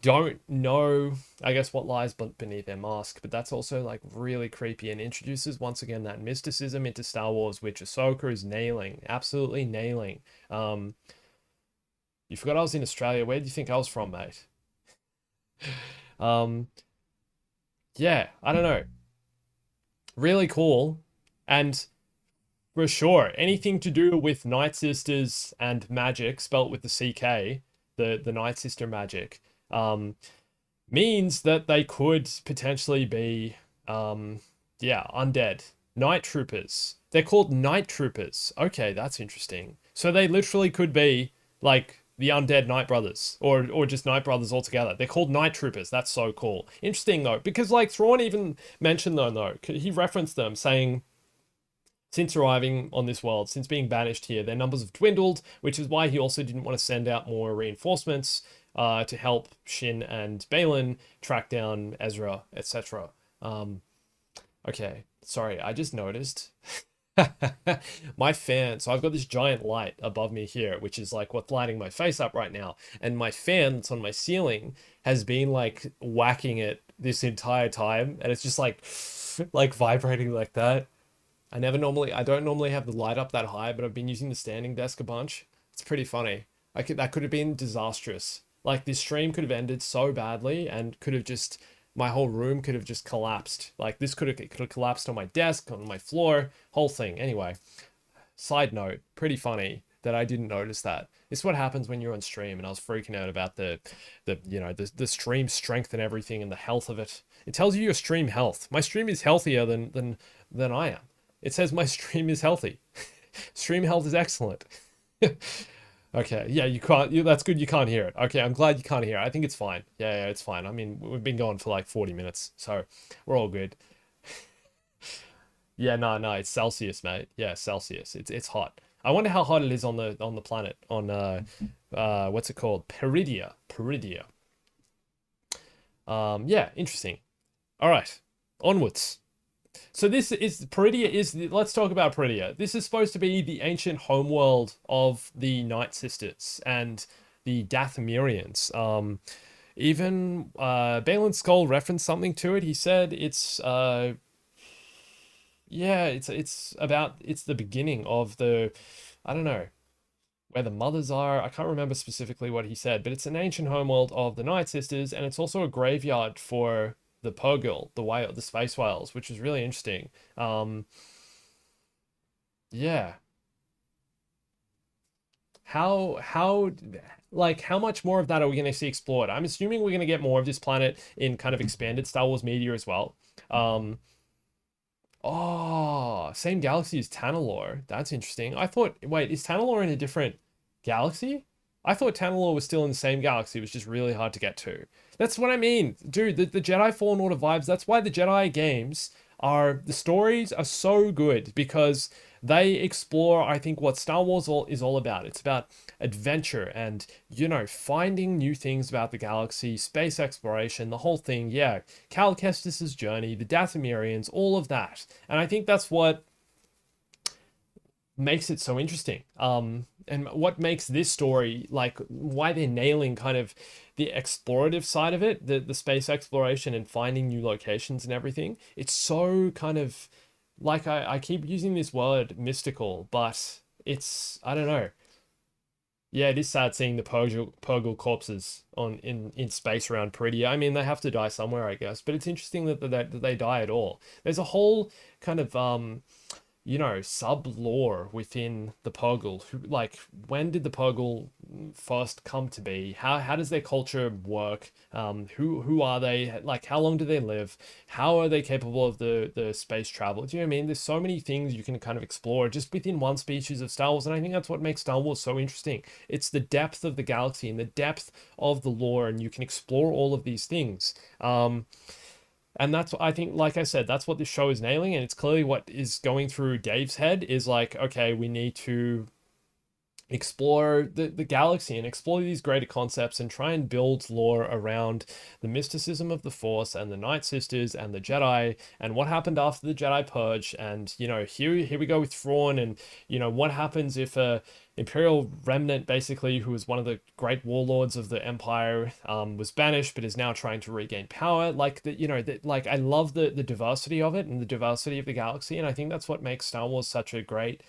Speaker 1: don't know, I guess, what lies beneath their mask, but that's also like really creepy and introduces once again that mysticism into Star Wars, which Ahsoka is nailing, absolutely nailing. You forgot I was in Australia. Where do you think I was from, mate? Um, yeah, I don't know. Really cool. And For sure. Anything to do with Night Sisters and magic, spelt with the CK, the Night Sister magic, um, means that they could potentially be, yeah, undead. Night Troopers. They're called Night Troopers. Okay, that's interesting. So they literally could be like the undead Night Brothers, or just Night Brothers altogether. They're called Night Troopers. That's so cool. Interesting though, because like Thrawn even mentioned them though. He referenced them saying since arriving on this world, since being banished here, their numbers have dwindled, which is why he also didn't want to send out more reinforcements to help Shin and Balin track down Ezra, etc. Okay, sorry, I just noticed my fan. So I've got this giant light above me here, which is like what's lighting my face up right now. And my fan that's on my ceiling has been like whacking it this entire time. And it's just like vibrating like that. I don't normally have the light up that high, but I've been using the standing desk a bunch. It's pretty funny. That could have been disastrous. Like this stream could have ended so badly and could have just, my whole room could have just collapsed. Like this could have collapsed on my desk, on my floor, whole thing. Anyway, side note, pretty funny that I didn't notice that. It's what happens when you're on stream, and I was freaking out about the stream strength and everything and the health of it. It tells you your stream health. My stream is healthier than I am. It says my stream is healthy. Stream health is excellent. Okay, yeah, you can't. That's good. You can't hear it. Okay, I'm glad you can't hear it. I think it's fine. Yeah, it's fine. I mean, we've been going for like 40 minutes, so we're all good. Yeah, no, it's Celsius, mate. Yeah, Celsius. It's hot. I wonder how hot it is on the planet on what's it called? Peridia. Peridia. Yeah, interesting. All right, onwards. So this is Peridia let's talk about Peridia. This is supposed to be the ancient homeworld of the Night Sisters and the Dathomirians. Even Balin Skull referenced something to it. He said it's yeah, it's the beginning of the, I don't know, where the mothers are. I can't remember specifically what he said, but it's an ancient homeworld of the Night Sisters, and it's also a graveyard for the Purgle, the space whales, which is really interesting. Yeah. How like how much more of that are we going to see explored? I'm assuming we're going to get more of this planet in kind of expanded Star Wars media as well. Um, oh, same galaxy as Tanalorr. That's interesting. I thought, wait, is Tanalorr in a different galaxy? I thought Tanalorr was still in the same galaxy. It was just really hard to get to. That's what I mean. Dude, the Jedi Fallen Order vibes, that's why the Jedi games the stories are so good because they explore, I think, what Star Wars is all about. It's about adventure and, finding new things about the galaxy, space exploration, the whole thing. Yeah, Cal Kestis's journey, the Dathomirians, all of that. And I think that's what makes it so interesting. And what makes this story, like why they're nailing kind of the explorative side of it, the space exploration and finding new locations and everything. It's so kind of like I keep using this word mystical, but it's, I don't know. Yeah, it is sad seeing the Purgle corpses in space around Peridia. I mean, they have to die somewhere, I guess, but it's interesting that they die at all. There's a whole kind of sub lore within the Purgle. Like, when did the Purgle first come to be? How does their culture work? Who are they? Like, how long do they live? How are they capable of the space travel? Do you know what I mean? There's so many things you can kind of explore just within one species of Star Wars, and I think that's what makes Star Wars so interesting. It's the depth of the galaxy and the depth of the lore, and you can explore all of these things. And that's what I think, like I said, that's what this show is nailing. And it's clearly what is going through Dave's head is like, okay, we need to explore the galaxy and explore these greater concepts and try and build lore around the mysticism of the Force and the Night Sisters and the Jedi and what happened after the Jedi Purge. And, here we go with Thrawn and, what happens if a Imperial remnant, basically, who was one of the great warlords of the Empire, was banished but is now trying to regain power. Like, I love the diversity of it and the diversity of the galaxy. And I think that's what makes Star Wars such a great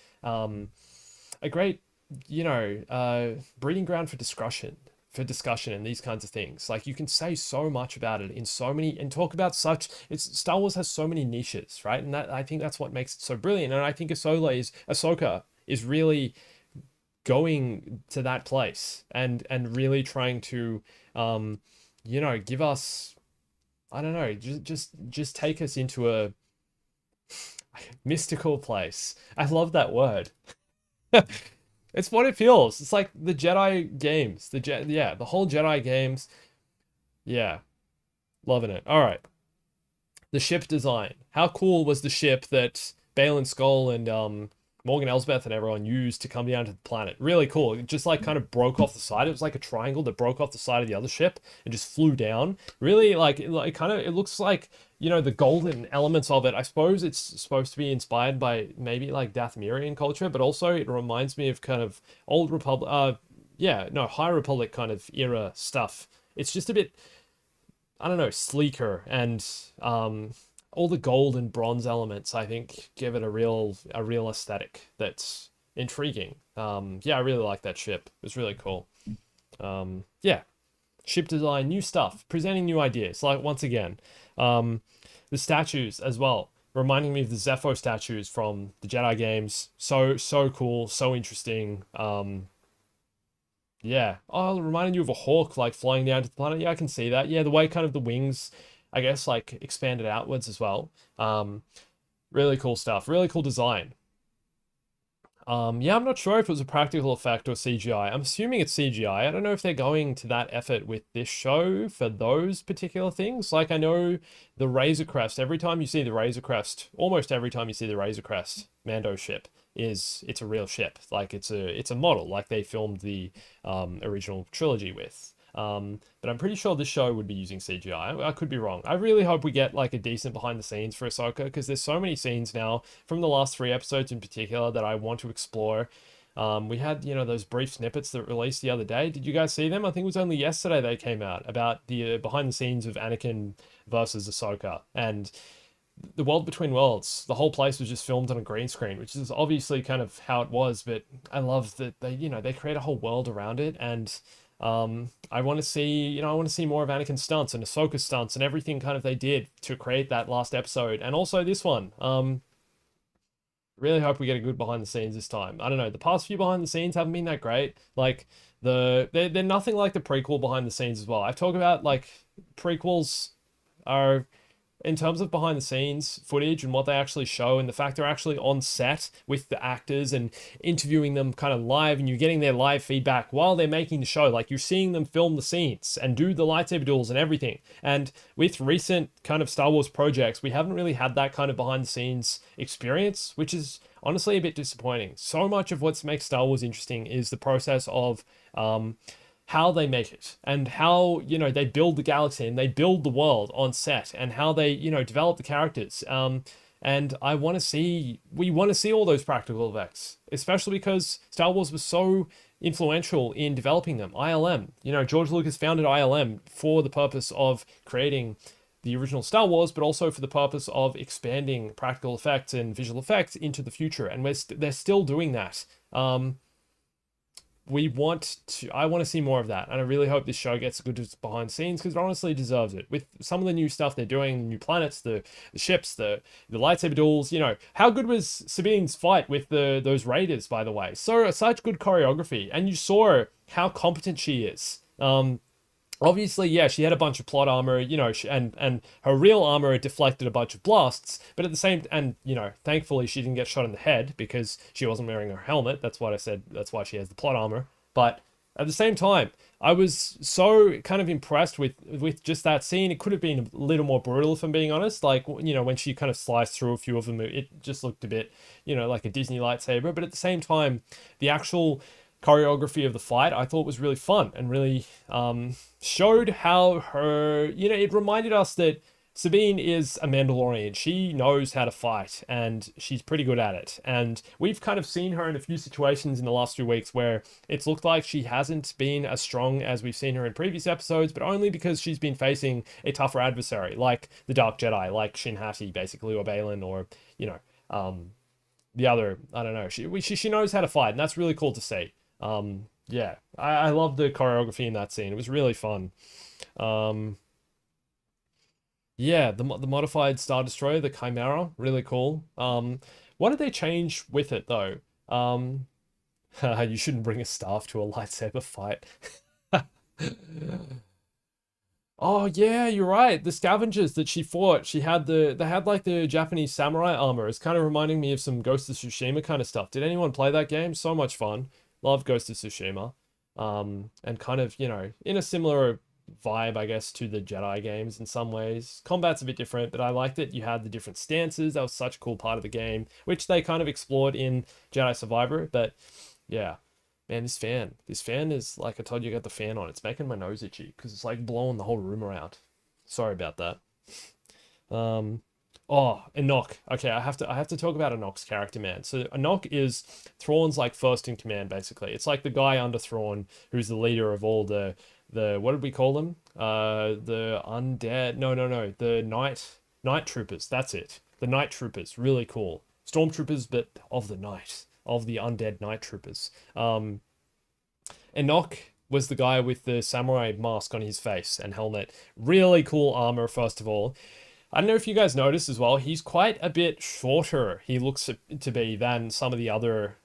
Speaker 1: breeding ground for discussion, for discussion and these kinds of things. Like you can say so much about it in so many and talk about such. It's Star Wars has so many niches, right? And that I think that's what makes it so brilliant. And I think Ahsoka is really going to that place and really trying to give us, I don't know, just take us into a mystical place. I love that word. It's what it feels. It's like the Jedi games. The whole Jedi games. Yeah, loving it. All right. The ship design. How cool was the ship that Baylan Skoll and Morgan Elsbeth and everyone used to come down to the planet? Really cool. It just like kind of broke off the side. It was like a triangle that broke off the side of the other ship and just flew down. Really like it looks like, the golden elements of it. I suppose it's supposed to be inspired by maybe like Dathomirian culture, but also it reminds me of kind of old Republic, High Republic kind of era stuff. It's just a bit, I don't know, sleeker, and all the gold and bronze elements, I think, give it a real aesthetic that's intriguing. I really like that ship. It was really cool. Ship design, new stuff, presenting new ideas. Like once again, the statues as well, reminding me of the Zepho statues from the Jedi games. So cool, so interesting. Reminding you of a hawk like flying down to the planet. Yeah, I can see that. Yeah, the way kind of the wings, I guess, like expanded outwards as well. Really cool stuff. Really cool design. I'm not sure if it was a practical effect or CGI. I'm assuming it's CGI. I don't know if they're going to that effort with this show for those particular things. Like I know the Razor Crest, almost every time you see the Razor Crest Mando ship, it's a real ship. Like it's a model, like they filmed the original trilogy with. But I'm pretty sure this show would be using CGI. I could be wrong. I really hope we get like a decent behind the scenes for Ahsoka, because there's so many scenes now from the last 3 episodes in particular that I want to explore. We had, those brief snippets that released the other day. Did you guys see them? I think it was only yesterday they came out about the behind the scenes of Anakin versus Ahsoka. And the world between worlds, the whole place was just filmed on a green screen, which is obviously kind of how it was, but I love that they create a whole world around it. And I want to see more of Anakin's stunts and Ahsoka's stunts and everything kind of they did to create that last episode, and also this one. Really hope we get a good behind the scenes this time. I don't know, the past few behind the scenes haven't been that great. Like they're nothing like the prequel behind the scenes as well. I've talked about like prequels are, in terms of behind the scenes footage and what they actually show, and the fact they're actually on set with the actors and interviewing them kind of live, and you're getting their live feedback while they're making the show. Like you're seeing them film the scenes and do the lightsaber duels and everything. And with recent kind of Star Wars projects, we haven't really had that kind of behind the scenes experience, which is honestly a bit disappointing. So much of what makes Star Wars interesting is the process of how they make it, and how they build the galaxy and they build the world on set, and how they develop the characters, and we want to see all those practical effects, especially because Star Wars was so influential in developing them. ILM, George Lucas founded ILM for the purpose of creating the original Star Wars, but also for the purpose of expanding practical effects and visual effects into the future, and they're still doing that. I want to see more of that, and I really hope this show gets good behind the scenes, because it honestly deserves it. With some of the new stuff they're doing, the new planets, the ships, the lightsaber duels. How good was Sabine's fight with those raiders, by the way? So such good choreography, and you saw how competent she is. Obviously, yeah, she had a bunch of plot armor, and her real armor deflected a bunch of blasts, but at the same, and, thankfully she didn't get shot in the head because she wasn't wearing her helmet. That's what I said. That's why she has the plot armor. But at the same time, I was so kind of impressed with just that scene. It could have been a little more brutal, if I'm being honest. Like, when she kind of sliced through a few of them, it just looked a bit, like a Disney lightsaber. But at the same time, the actual choreography of the fight I thought was really fun, and really showed how her, it reminded us that Sabine is a Mandalorian. She knows how to fight, and she's pretty good at it. And we've kind of seen her in a few situations in the last few weeks where it's looked like she hasn't been as strong as we've seen her in previous episodes, but only because she's been facing a tougher adversary, like the Dark Jedi, like Shin Hati, basically, or Baylan, or, the other, I don't know. She knows how to fight, and that's really cool to see. Yeah, I love the choreography in that scene. It was really fun. Um, yeah, the modified Star Destroyer, the Chimera, really cool. What did they change with it though? Um, you shouldn't bring a staff to a lightsaber fight. Oh yeah, you're right. The scavengers that she fought, they had like the Japanese samurai armor. It's kind of reminding me of some Ghost of Tsushima kind of stuff. Did anyone play that game? So much fun. Love Ghost of Tsushima. And kind of, in a similar vibe, I guess, to the Jedi games in some ways. Combat's a bit different, but I liked it. You had the different stances. That was such a cool part of the game, which they kind of explored in Jedi Survivor. But yeah, man, this fan is like I told you, I got the fan on. It's making my nose itchy because it's like blowing the whole room around. Sorry about that. Um, oh, Enoch. Okay, I have to talk about Enoch's character, man. So Enoch is Thrawn's like first in command, basically. It's like the guy under Thrawn who's the leader of all the what did we call them? The undead. No, the night troopers. That's it. The night troopers. Really cool. Stormtroopers, but of the night, of the undead night troopers. Enoch was the guy with the samurai mask on his face and helmet. Really cool armor, first of all. I don't know if you guys noticed as well, he's quite a bit shorter, he looks to be, than some of the other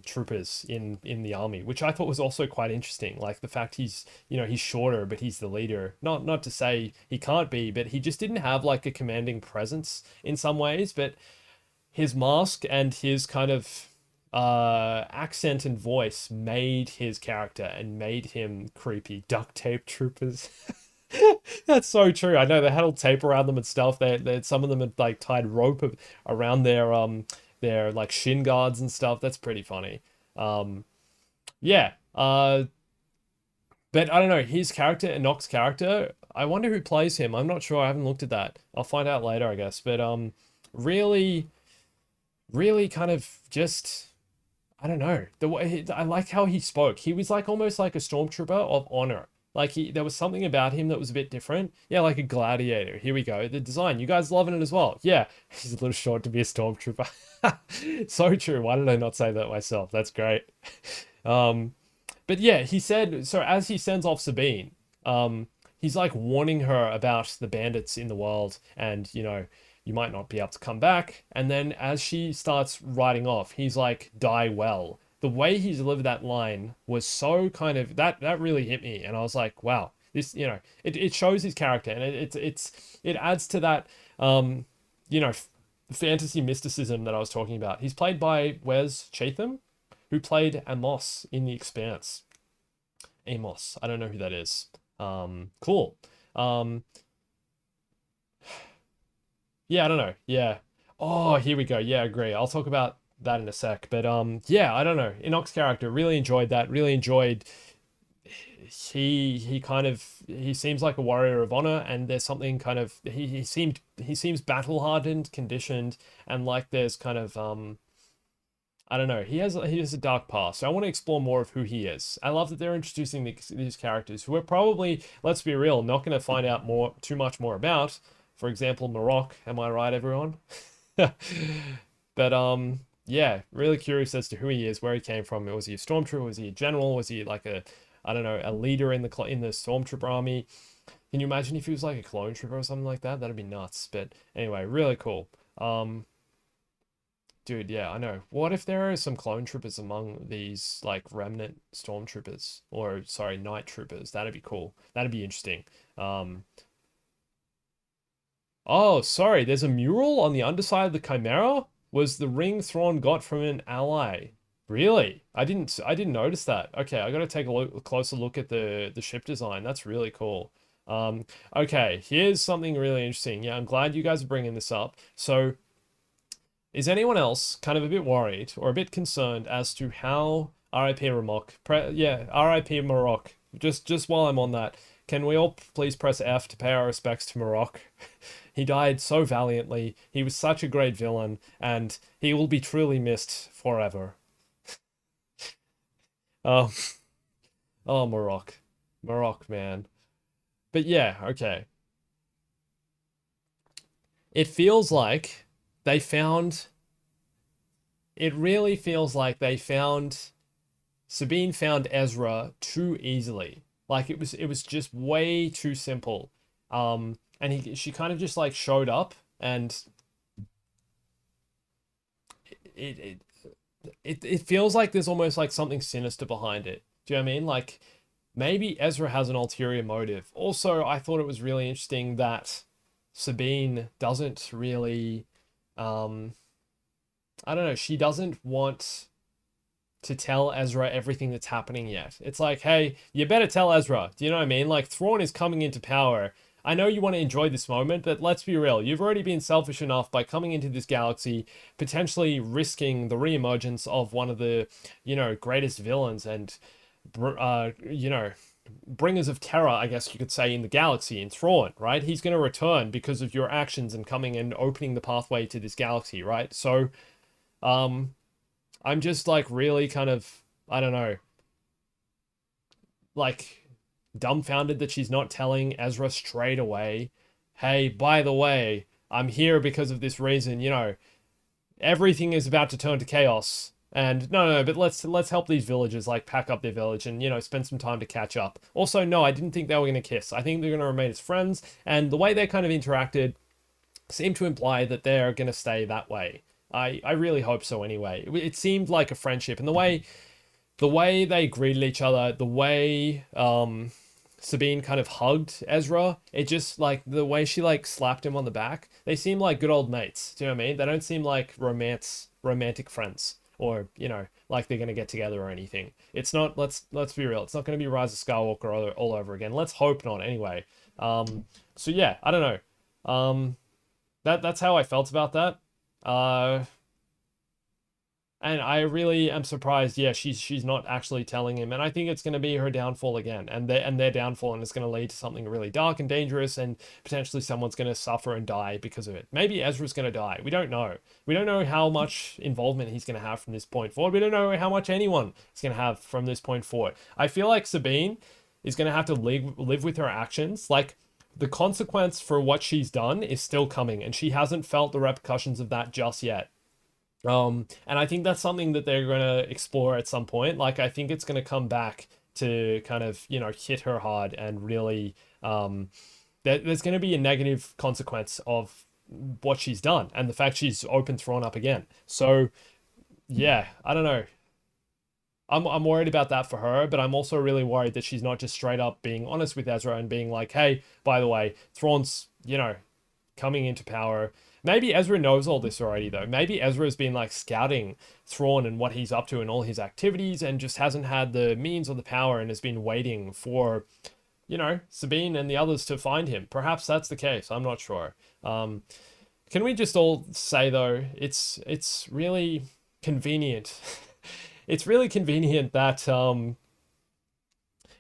Speaker 1: troopers in the army, which I thought was also quite interesting. Like the fact he's shorter, but he's the leader. Not to say he can't be, but he just didn't have like a commanding presence in some ways. But his mask and his kind of accent and voice made his character and made him creepy. Duct tape troopers. That's so true. I know they had all tape around them and stuff. They some of them had like tied rope around their like shin guards and stuff. That's pretty funny. Um, yeah. But I don't know his character, Enoch's character. I wonder who plays him. I'm not sure. I haven't looked at that. I'll find out later, I guess. But really, really kind of just I don't know. I like how he spoke. He was like almost like a stormtrooper of honor. Like there was something about him that was a bit different. Yeah, like a gladiator. Here we go. The design. You guys loving it as well. Yeah, he's a little short to be a stormtrooper. So true. Why did I not say that myself? That's great. Um, but yeah, he said so as he sends off Sabine. He's like warning her about the bandits in the world, and you might not be able to come back. And then as she starts riding off, he's like, die well. The way he delivered that line was so kind of that really hit me. And I was like, wow, this, it shows his character and it adds to that, you know, fantasy mysticism that I was talking about. He's played by Wes Chatham, who played Amos in The Expanse. Amos. I don't know who that is. Cool. Um, Yeah, I don't know. Yeah. Oh, here we go. Yeah, I agree. I'll talk about that in a sec. But yeah, I don't know. Enoch's character, really enjoyed that. Really enjoyed he seems like a warrior of honor, and there's something kind of he seems battle hardened, conditioned, and like there's kind of I don't know. He has a dark past. So I want to explore more of who he is. I love that they're introducing these characters who are probably, let's be real, not going to find out too much more about. For example, Marok. Am I right, everyone? But yeah, really curious as to who he is, where he came from. Was he a stormtrooper? Was he a general? Was he like I don't know, a leader in the stormtrooper army? Can you imagine if he was like a clone trooper or something like that? That'd be nuts. But anyway, really cool. Dude, yeah, I know. What if there are some clone troopers among these like remnant stormtroopers, or sorry, night troopers? That'd be cool. That'd be interesting. Um, oh, sorry, there's a mural on the underside of the Chimera. Was the ring Thrawn got from an ally? Really? I didn't notice that. Okay, I got to take a closer look at the ship design. That's really cool. Okay, here's something really interesting. Yeah, I'm glad you guys are bringing this up. So is anyone else kind of a bit worried or a bit concerned as to how RIP Marok, yeah, RIP Marok, just while I'm on that, can we all please press F to pay our respects to Marok? He died so valiantly, he was such a great villain, and he will be truly missed forever. Oh, oh, Marok. Marok, man. But yeah, okay. It feels like they found it really feels like they found Sabine found Ezra too easily. Like it was just way too simple. And she kind of just like showed up, and it it it feels like there's almost like something sinister behind it. Do you know what I mean? Like maybe Ezra has an ulterior motive. Also, I thought it was really interesting that Sabine doesn't really, um, I don't know, she doesn't want to tell Ezra everything that's happening yet. It's like, hey, you better tell Ezra. Do you know what I mean? Like, Thrawn is coming into power. I know you want to enjoy this moment, but let's be real. You've already been selfish enough by coming into this galaxy, potentially risking the reemergence of one of the, greatest villains and, bringers of terror, I guess you could say, in the galaxy, in Thrawn, right? He's going to return because of your actions and coming and opening the pathway to this galaxy, right? So, um, I'm just like really kind of, I don't know, like dumbfounded that she's not telling Ezra straight away, hey, by the way, I'm here because of this reason, everything is about to turn to chaos. And no, but let's help these villagers like pack up their village and spend some time to catch up. Also, no, I didn't think they were gonna kiss. I think they're gonna remain as friends, and the way they kind of interacted seemed to imply that they're gonna stay that way. I really hope so anyway. It seemed like a friendship, and the way they greeted each other, the way Sabine kind of hugged Ezra, it just like the way she like slapped him on the back. They seem like good old mates. Do you know what I mean? They don't seem like romantic friends, or like they're gonna get together or anything. It's not. Let's be real. It's not gonna be Rise of Skywalker all over again. Let's hope not. Anyway. So yeah, I don't know. That's how I felt about that. Uh, and I really am surprised. Yeah, she's not actually telling him, and I think it's going to be her downfall again, and their downfall, and it's going to lead to something really dark and dangerous, and potentially someone's going to suffer and die because of it. Maybe Ezra's going to die. We don't know. We don't know how much involvement he's going to have from this point forward. We don't know how much anyone is going to have from this point forward. I feel like Sabine is going to have to live with her actions. Like the consequence for what she's done is still coming, and she hasn't felt the repercussions of that just yet. And I think that's something that they're going to explore at some point. Like, I think it's going to come back to kind of, hit her hard and really, there's going to be a negative consequence of what she's done and the fact she's opened Thrawn up again. So, yeah, I don't know. I'm worried about that for her, but I'm also really worried that she's not just straight up being honest with Ezra and being like, hey, by the way, Thrawn's, coming into power. Maybe Ezra knows all this already, though. Maybe Ezra's been like scouting Thrawn and what he's up to and all his activities, and just hasn't had the means or the power, and has been waiting for, Sabine and the others to find him. Perhaps that's the case. I'm not sure. Can we just all say though, it's really convenient. It's really convenient that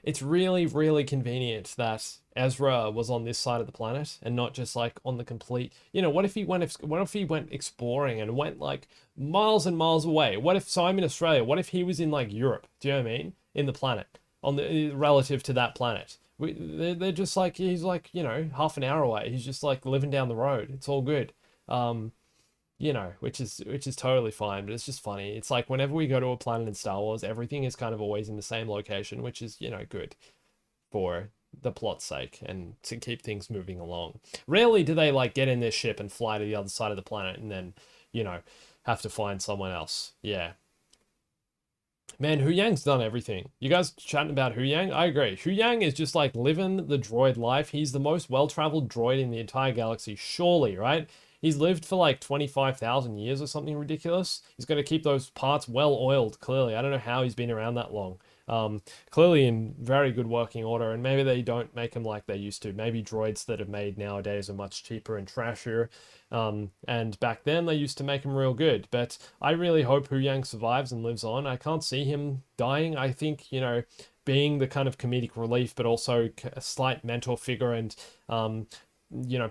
Speaker 1: it's really, really convenient that Ezra was on this side of the planet and not just like on the complete. What if he went exploring and went like miles and miles away? What if, so I'm in Australia? What if he was in like Europe? Do you know what I mean? In the planet, on the relative to that planet. They're just like, he's like, half an hour away. He's just like living down the road. It's all good. Um, which is totally fine, but it's just funny. It's like whenever we go to a planet in Star Wars, everything is kind of always in the same location, which is, good for the plot's sake and to keep things moving along. Rarely do they like get in their ship and fly to the other side of the planet and then, have to find someone else. Yeah. Man, Hu Yang's done everything. You guys chatting about Hu Yang? I agree. Hu Yang is just like living the droid life. He's the most well-traveled droid in the entire galaxy, surely, right? He's lived for like 25,000 years or something ridiculous. He's got to keep those parts well oiled, clearly. I don't know how he's been around that long. Clearly in very good working order, and maybe they don't make them like they used to. Maybe droids that are made nowadays are much cheaper and trashier. And back then they used to make them real good. But I really hope Hu Yang survives and lives on. I can't see him dying. I think, being the kind of comedic relief, but also a slight mentor figure and,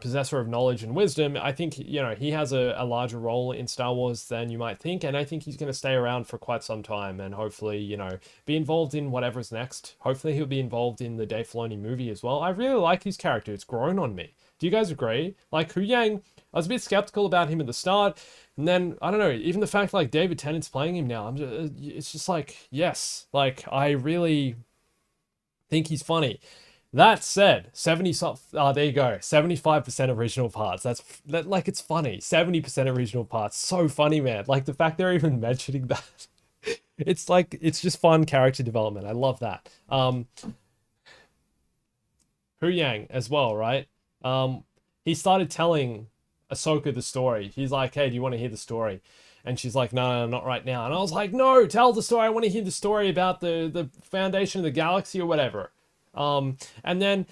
Speaker 1: possessor of knowledge and wisdom, I think, he has a larger role in Star Wars than you might think, and I think he's going to stay around for quite some time and hopefully, be involved in whatever's next. Hopefully he'll be involved in the Dave Filoni movie as well. I really like his character. It's grown on me. Do you guys agree? Like Hu Yang, I was a bit skeptical about him at the start, and then I don't know, even the fact like David Tennant's playing him now, it's just like yes, like I really think he's funny. That said, there you go, 75% original parts. That like it's funny. 70% original parts, so funny, man. Like the fact they're even mentioning that. It's like it's just fun character development. I love that. Hu Yang as well, right? He started telling Ahsoka the story. He's like, "Hey, do you want to hear the story?" And she's like, "No, not right now." And I was like, "No, tell the story. I want to hear the story about the foundation of the galaxy or whatever." Um, and then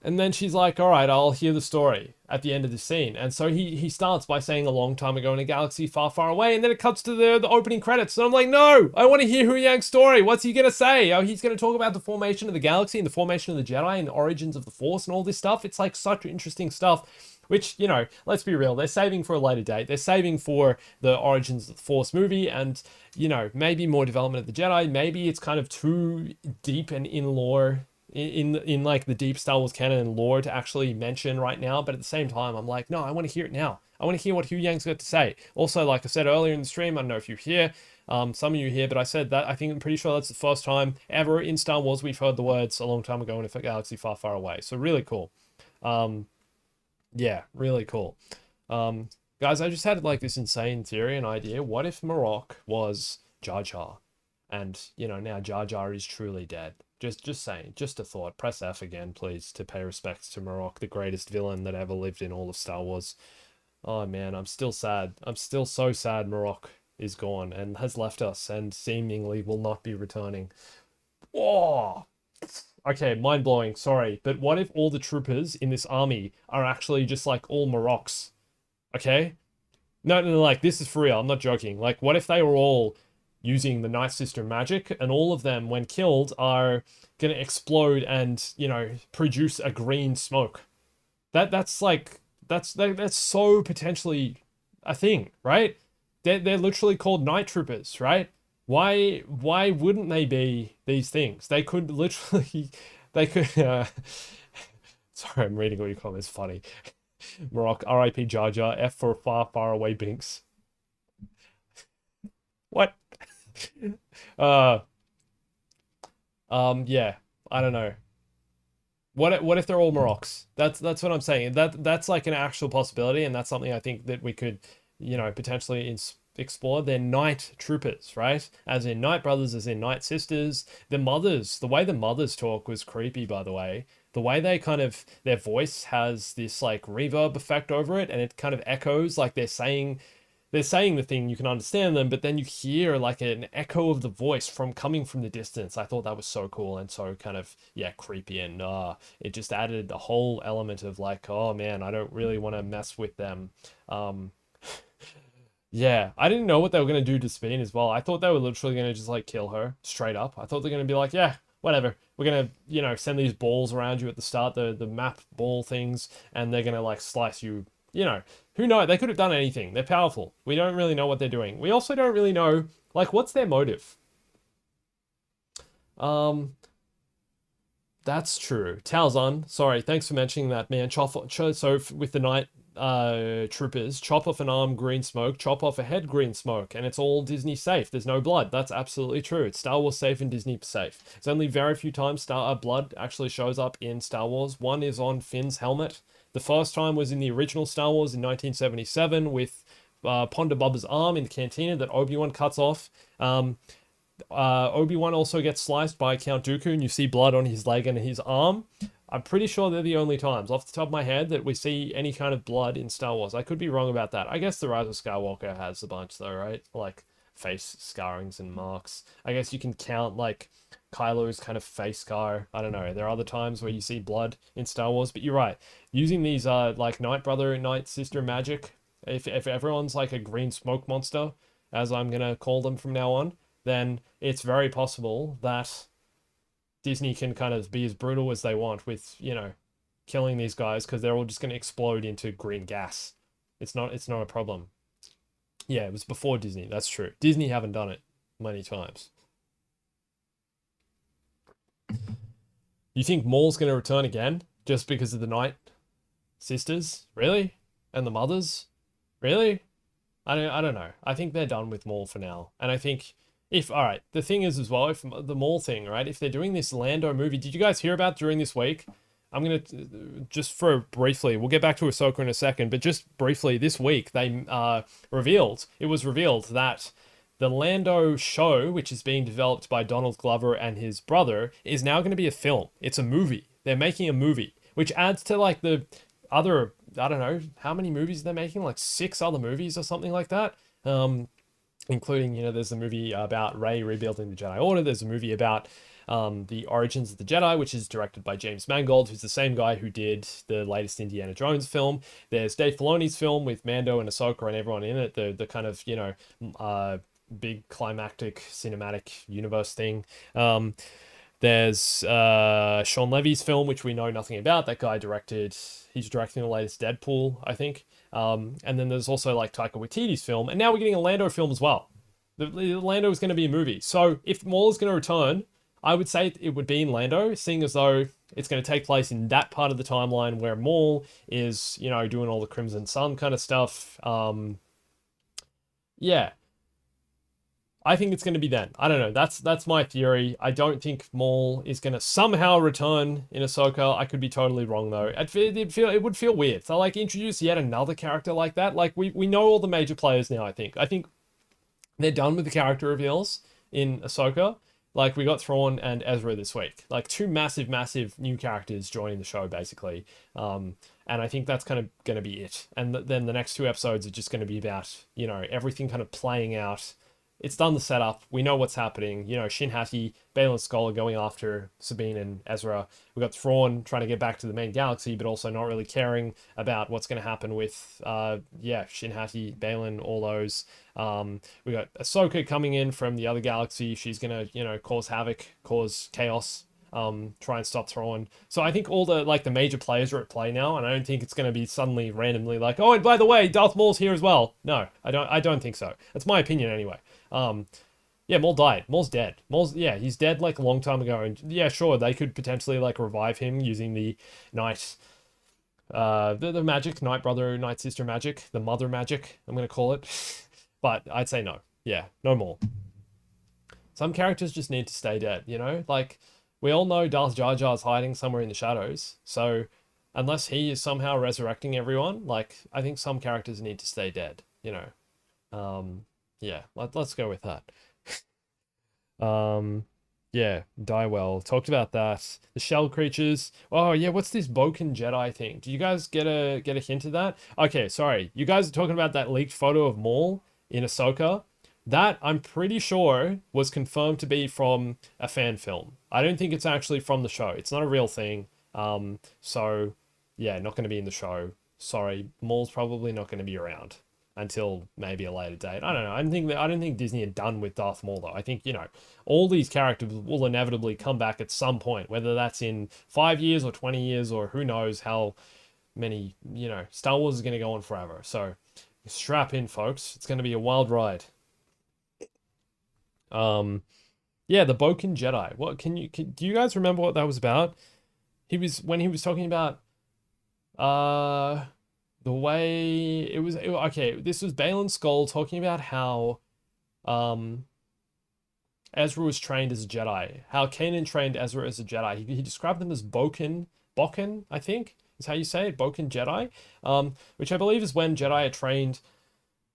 Speaker 1: and then she's like, all right, I'll hear the story at the end of the scene. And so he starts by saying a long time ago in a galaxy far, far away. And then it cuts to the opening credits. And I'm like, no, I want to hear Hu Yang's story. What's he going to say? Oh, he's going to talk about the formation of the galaxy and the formation of the Jedi and the origins of the Force and all this stuff. It's like such interesting stuff, which, you know, let's be real. They're saving for a later date. They're saving for the origins of the Force movie and, you know, maybe more development of the Jedi. Maybe it's kind of too deep and in lore in like the deep Star Wars canon and lore to actually mention right now, but at the same time I'm like, no, I want to hear it now. I want to hear what Hu Yang's got to say. Also, like I said earlier in the stream, I don't know if you're here, some of you here, but I said that I'm pretty sure that's the first time ever in Star Wars we've heard the words a long time ago in a galaxy far, far away. So really cool. Yeah, really cool. Guys, I just had like this insane theory and idea. What if Marok was Jar Jar? And, you know, now Jar Jar is truly dead. Just saying, just a thought. Press F again, please, to pay respects to Marok, the greatest villain that ever lived in all of Star Wars. Oh man, I'm still sad. I'm still so sad Marok is gone and has left us and seemingly will not be returning. Oh, okay, mind blowing. Sorry, but what if all the troopers in this army are actually just like all Maroks? Okay, no, like this is for real. I'm not joking. Like, what if they were all using the Night Sister magic, and all of them, when killed, are gonna explode and, you know, produce a green smoke? That's like that's so potentially a thing, right? They're literally called night troopers, right? Why wouldn't they be these things? They could literally they could. Sorry, I'm reading all your comments. Funny. Marok, R.I.P. Jar Jar. F for far, far away Binks. What? uh yeah, I don't know. What if they're all Maroks? That's what I'm saying. That's like an actual possibility, and that's something I think that we could, you know, potentially explore. They're night troopers, right? As in night brothers, as in night sisters. The mothers, the way the mothers talk was creepy, by the way. The way they kind of, their voice has this like reverb effect over it, and it kind of echoes like they're saying the thing, you can understand them, but then you hear like an echo of the voice from coming from the distance. I thought that was so cool and so kind of, yeah, creepy, and it just added a whole element of like, oh man, I don't really want to mess with them. Yeah, I didn't know what they were going to do to Sabine as well. I thought they were literally going to just like kill her straight up. I thought they're going to be like, yeah, whatever. We're going to, you know, send these balls around you at the start, the map ball things, and they're going to like slice you. You know, who knows? They could have done anything. They're powerful. We don't really know what they're doing. We also don't really know, like, what's their motive? Um, that's true. Talzan, sorry, thanks for mentioning that, man. So with the night troopers, chop off an arm, green smoke, chop off a head, green smoke, and it's all Disney safe. There's no blood. That's absolutely true. It's Star Wars safe and Disney safe. It's only very few times blood actually shows up in Star Wars. One is on Finn's helmet. The first time was in the original Star Wars in 1977 with Ponda Bubba's arm in the cantina that Obi-Wan cuts off. Obi-Wan also gets sliced by Count Dooku, and you see blood on his leg and his arm. I'm pretty sure they're the only times, off the top of my head, that we see any kind of blood in Star Wars. I could be wrong about that. I guess The Rise of Skywalker has a bunch, though, right? Like, face scarrings and marks. I guess you can count, like, Kylo's kind of face scar. I don't know. There are other times where you see blood in Star Wars, but you're right. Using these, like, Night Brother and Night Sister magic, if everyone's, like, a green smoke monster, as I'm gonna call them from now on, then it's very possible that Disney can kind of be as brutal as they want with, you know, killing these guys, because they're all just going to explode into green gas. It's not a problem. Yeah, it was before Disney. That's true. Disney haven't done it many times. You think Maul's going to return again just because of the night sisters, really, and the mothers, really. I don't know. I think they're done with Maul for now, and I think if all right, the thing is as well, if the Maul thing, right? If they're doing this Lando movie, did you guys hear about during this week? I'm gonna just for briefly. We'll get back to Ahsoka in a second, but just briefly, this week they revealed. It was revealed that the Lando show, which is being developed by Donald Glover and his brother, is now going to be a film. It's a movie. They're making a movie, which adds to like the other, I don't know, how many movies they're making, like 6 other movies or something like that. Including, there's a movie about Rey rebuilding the Jedi Order. There's a movie about the origins of the Jedi, which is directed by James Mangold, who's the same guy who did the latest Indiana Jones film. There's Dave Filoni's film with Mando and Ahsoka and everyone in it, the kind of, big climactic cinematic universe thing. There's Sean Levy's film, which we know nothing about. That guy he's directing the latest Deadpool, I think. And then there's also like Taika Waititi's film, and now we're getting a Lando film as well. The Lando is going to be a movie. So if Maul is going to return, I would say it would be in Lando, seeing as though it's going to take place in that part of the timeline where Maul is, doing all the Crimson Sun kind of stuff. Yeah. I think it's going to be then. I don't know. That's my theory. I don't think Maul is going to somehow return in Ahsoka. I could be totally wrong though. It would feel weird. So like introduce yet another character like that. Like we know all the major players now. I think they're done with the character reveals in Ahsoka. Like we got Thrawn and Ezra this week. Like 2 massive new characters joining the show basically. And I think that's kind of going to be it. And then the next 2 episodes are just going to be about everything kind of playing out. It's done the setup. We know what's happening. Shin Hati, Baylan Skoll are going after Sabine and Ezra. We got Thrawn trying to get back to the main galaxy, but also not really caring about what's going to happen with, Shin Hati, Baylan, all those. We got Ahsoka coming in from the other galaxy. She's going to, cause havoc, cause chaos, try and stop Thrawn. So I think all the major players are at play now, and I don't think it's going to be suddenly randomly like, oh, and by the way, Darth Maul's here as well. No, I don't think so. That's my opinion anyway. Maul died. Maul's dead. He's dead like a long time ago. And yeah, sure, they could potentially like revive him using the night, the magic, night brother, night sister magic, the mother magic, I'm going to call it. But I'd say no. Yeah, no more. Some characters just need to stay dead, Like, we all know Darth Jar Jar's hiding somewhere in the shadows. So unless he is somehow resurrecting everyone, like, I think some characters need to stay dead, Yeah, let's go with that. Die well. Talked about that. The shell creatures. Oh yeah, what's this Boken Jedi thing? Do you guys get a hint of that? Okay, sorry. You guys are talking about that leaked photo of Maul in Ahsoka. That I'm pretty sure was confirmed to be from a fan film. I don't think it's actually from the show. It's not a real thing. So yeah, not going to be in the show. Sorry, Maul's probably not going to be around until maybe a later date. I don't know. I don't think Disney are done with Darth Maul though. I think, all these characters will inevitably come back at some point, whether that's in 5 years or 20 years or who knows how many, Star Wars is going to go on forever. So strap in, folks. It's going to be a wild ride. The Boken Jedi. What do you guys remember what that was about? When he was talking about, the way it was, okay, this was Baylan Skoll talking about how Ezra was trained as a Jedi, how Kanan trained Ezra as a Jedi. He described them as Boken, I think, is how you say it, Boken Jedi, which I believe is when Jedi are trained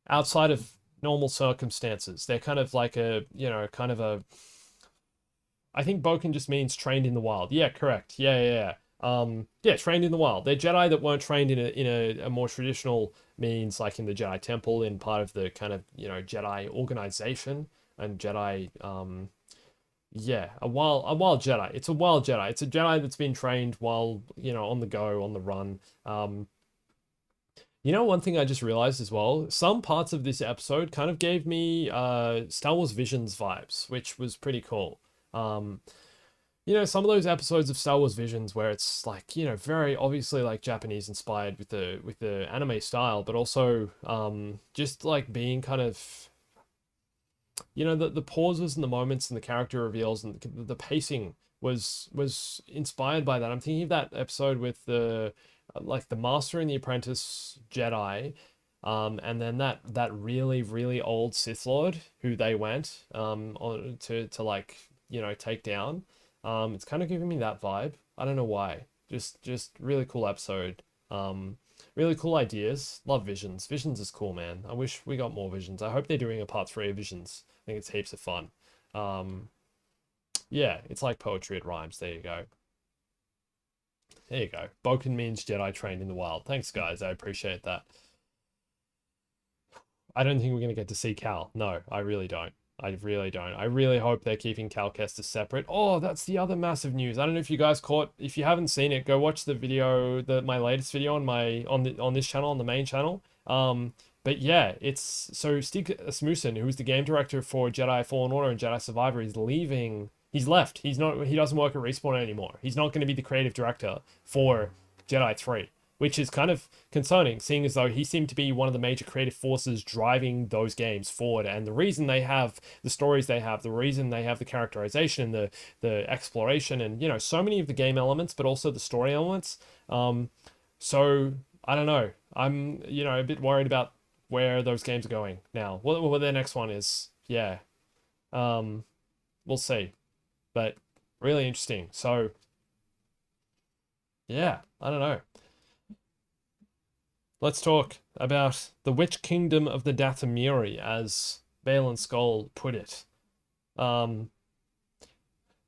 Speaker 1: outside of normal circumstances. They're kind of like I think Boken just means trained in the wild. Yeah, correct. Yeah. Trained in the wild. They're Jedi that weren't trained in a more traditional means, like in the Jedi Temple, in part of the kind of, Jedi organization and Jedi, a wild Jedi. It's a wild Jedi. It's a Jedi that's been trained while, on the go, on the run. One thing I just realized as well, some parts of this episode kind of gave me Star Wars Visions vibes, which was pretty cool. Some of those episodes of Star Wars Visions where it's like, very obviously like Japanese inspired with the anime style, but also just like being kind of, the pauses and the moments and the character reveals and the pacing was inspired by that. I'm thinking of that episode with the like the Master and the Apprentice Jedi, and then that really really old Sith Lord who they went on to like take down. It's kind of giving me that vibe. I don't know why. Just really cool episode. Really cool ideas. Love Visions. Visions is cool, man. I wish we got more Visions. I hope they're doing a part 3 of Visions. I think it's heaps of fun. Yeah, it's like poetry, it rhymes. There you go. There you go. Boken means Jedi trained in the wild. Thanks, guys. I appreciate that. I don't think we're going to get to see Cal. No, I really don't. I really don't. I really hope they're keeping Cal Kestis separate. Oh, that's the other massive news. I don't know if you guys caught. If you haven't seen it, go watch the video, my latest video on this channel, on the main channel. But yeah, it's so Stig Asmussen, who's the game director for Jedi Fallen Order and Jedi Survivor, is leaving. He's left. He doesn't work at Respawn anymore. He's not going to be the creative director for Jedi 3, which is kind of concerning, seeing as though he seemed to be one of the major creative forces driving those games forward. And the reason they have the stories they have, the reason they have the characterization, the exploration, and so many of the game elements, but also the story elements. So I don't know. I'm a bit worried about where those games are going now. What their next one is. Yeah. We'll see. But really interesting. So yeah, I don't know. Let's talk about the Witch Kingdom of the Dathomiri, as Balin Skull put it.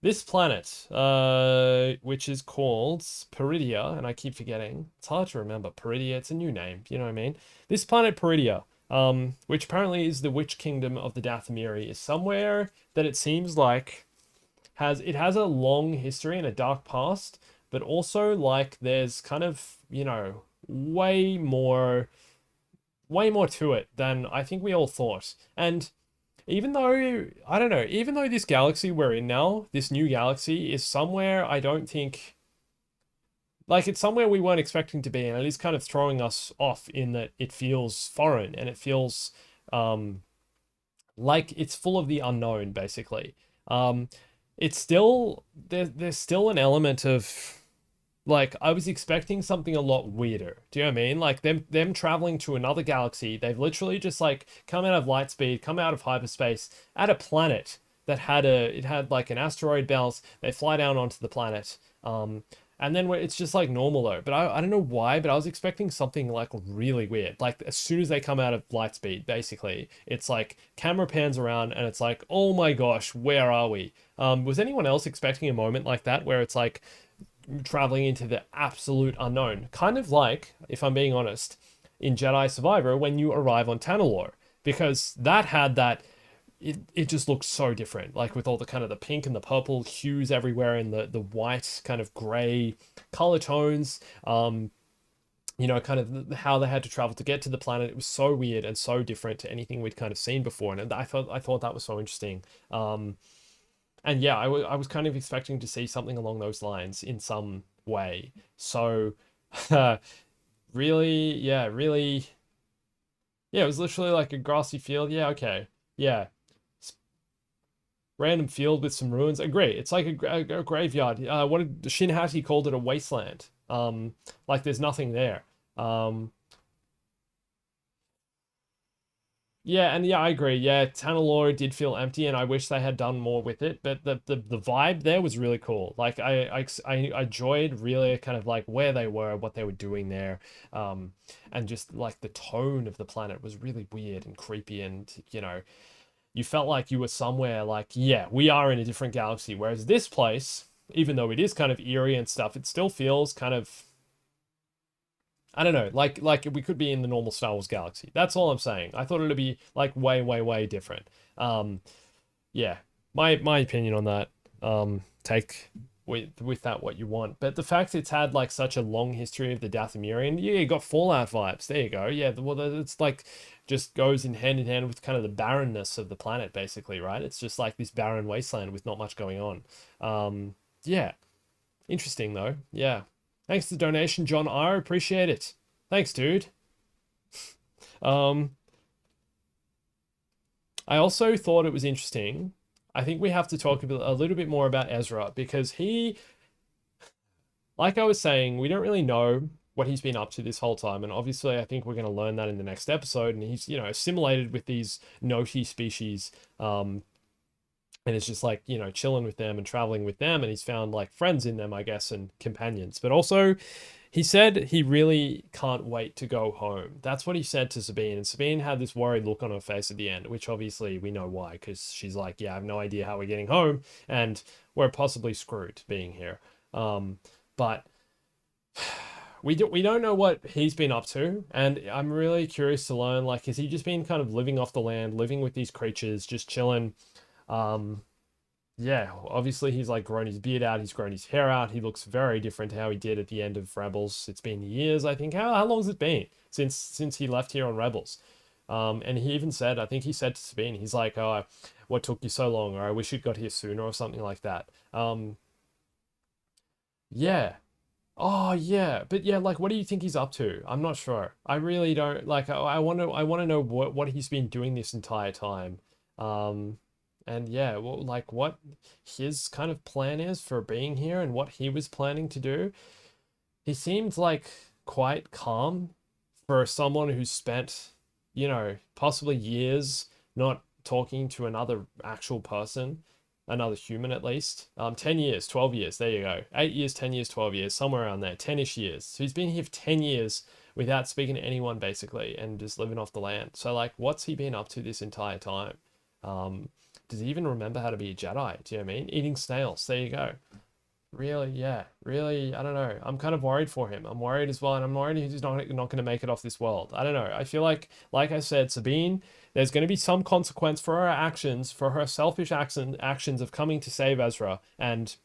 Speaker 1: This planet, which is called Peridia, and I keep forgetting. It's hard to remember. Peridia, it's a new name, you know what I mean? This planet, Peridia, which apparently is the Witch Kingdom of the Dathomiri, is somewhere that it seems like has a long history and a dark past, but also like there's kind of, way more to it than I think we all thought. And even though, I don't know, even though this galaxy we're in now, this new galaxy, is somewhere I don't think, like, it's somewhere we weren't expecting to be, and it is kind of throwing us off in that it feels foreign, and it feels like it's full of the unknown, basically. It's still, there's still an element of, like, I was expecting something a lot weirder. Do you know what I mean? Like them traveling to another galaxy. They've literally just like come out of light speed, come out of hyperspace at a planet that had like an asteroid belt. They fly down onto the planet. And then it's just like normal though. But I don't know why, but I was expecting something like really weird. Like as soon as they come out of light speed, basically, it's like camera pans around and it's like, oh my gosh, where are we? Was anyone else expecting a moment like that where it's like traveling into the absolute unknown, kind of like, if I'm being honest, in Jedi Survivor when you arrive on Tanalorr, because that had that, it just looks so different, like with all the kind of the pink and the purple hues everywhere and the white kind of gray color tones, kind of how they had to travel to get to the planet. It was so weird and so different to anything we'd kind of seen before, and I thought that was so interesting. And yeah, I was kind of expecting to see something along those lines in some way. So, really, yeah, really, yeah, it was literally like a grassy field. Yeah, okay, yeah, random field with some ruins. Agree. It's like a graveyard. What did Shin Hati called it? A wasteland. Like there's nothing there. Yeah, and yeah, I agree. Yeah, Tanalorr did feel empty, and I wish they had done more with it. But the vibe there was really cool. Like I enjoyed really kind of like where they were, what they were doing there, and just like the tone of the planet was really weird and creepy, and you felt like you were somewhere like, yeah, we are in a different galaxy. Whereas this place, even though it is kind of eerie and stuff, it still feels kind of, I don't know, like we could be in the normal Star Wars galaxy. That's all I'm saying. I thought it'd be like way, way, way different. Yeah, my opinion on that. Take with that what you want. But the fact it's had like such a long history of the Dathomiri, and yeah, you got Fallout vibes. There you go. Yeah, well, it's like just goes in hand with kind of the barrenness of the planet, basically, right? It's just like this barren wasteland with not much going on. Yeah, interesting though. Yeah. Thanks for the donation, John R. Appreciate it. Thanks, dude. I also thought it was interesting. I think we have to talk a little bit more about Ezra, because he, like I was saying, we don't really know what he's been up to this whole time. And obviously, I think we're going to learn that in the next episode. And he's, assimilated with these Noti species. And it's just like, chilling with them and traveling with them. And he's found like friends in them, I guess, and companions. But also, he said he really can't wait to go home. That's what he said to Sabine. And Sabine had this worried look on her face at the end, which obviously we know why, because she's like, yeah, I have no idea how we're getting home. And we're possibly screwed being here. But we don't know what he's been up to, and I'm really curious to learn, like, has he just been kind of living off the land, living with these creatures, just chilling? Yeah, obviously he's like grown his beard out, he's grown his hair out, he looks very different to how he did at the end of Rebels. It's been years, I think. How long has it been since he left here on Rebels? And he even said, I think he said to Sabine, he's like, oh, what took you so long? Or I wish you'd got here sooner, or something like that. Yeah. Oh yeah, but yeah, like, what do you think he's up to? I'm not sure. I really don't like. I want to know what he's been doing this entire time. Um, and yeah, well, like what his kind of plan is for being here and what he was planning to do. He seemed like quite calm for someone who's spent, possibly years not talking to another actual person, another human at least. 10 years, 12 years, there you go. 8 years, 10 years, 12 years, somewhere around there, 10-ish years. So he's been here for 10 years without speaking to anyone basically and just living off the land. So like, what's he been up to this entire time? Does he even remember how to be a Jedi? Do you know what I mean? Eating snails, there you go. Really, yeah, really, I don't know. I'm kind of worried for him. I'm worried as well, and I'm worried he's not going to make it off this world. I don't know. I feel like I said, Sabine, there's going to be some consequence for her actions, for her selfish actions of coming to save Ezra, and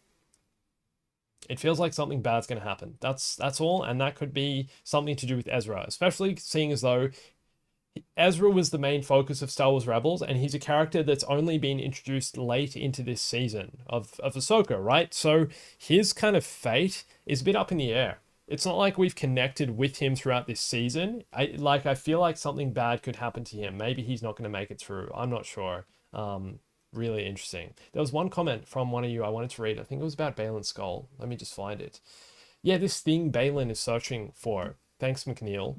Speaker 1: it feels like something bad's going to happen. That's all, and that could be something to do with Ezra, especially seeing as though Ezra was the main focus of Star Wars Rebels, and he's a character that's only been introduced late into this season of Ahsoka, right? So his kind of fate is a bit up in the air. It's not like we've connected with him throughout this season. I feel like something bad could happen to him. Maybe he's not going to make it through. I'm not sure. Really interesting. There was one comment from one of you I wanted to read. I think it was about Balin's skull. Let me just find it. Yeah, this thing Balin is searching for. Thanks, McNeil.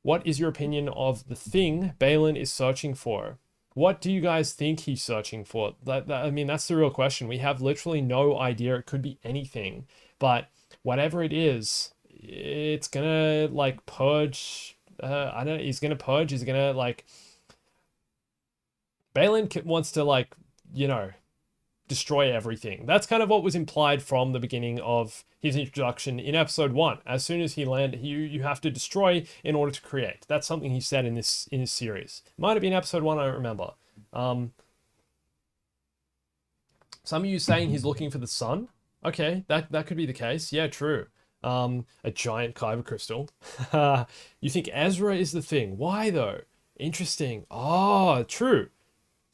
Speaker 1: What is your opinion of the thing Balin is searching for? What do you guys think he's searching for? I mean, that's the real question. We have literally no idea. It could be anything. But whatever it is, it's gonna like purge. I don't know. He's gonna purge. He's gonna like. Balin wants to like, destroy everything. That's kind of what was implied from the beginning of his introduction in episode 1. As soon as he landed, you have to destroy in order to create. That's something he said in this series. Might have been episode 1, I don't remember. Some of you saying he's looking for the sun. Okay, that could be the case. Yeah, true. A giant kyber crystal. You think Ezra is the thing. Why though? Interesting. Oh, true.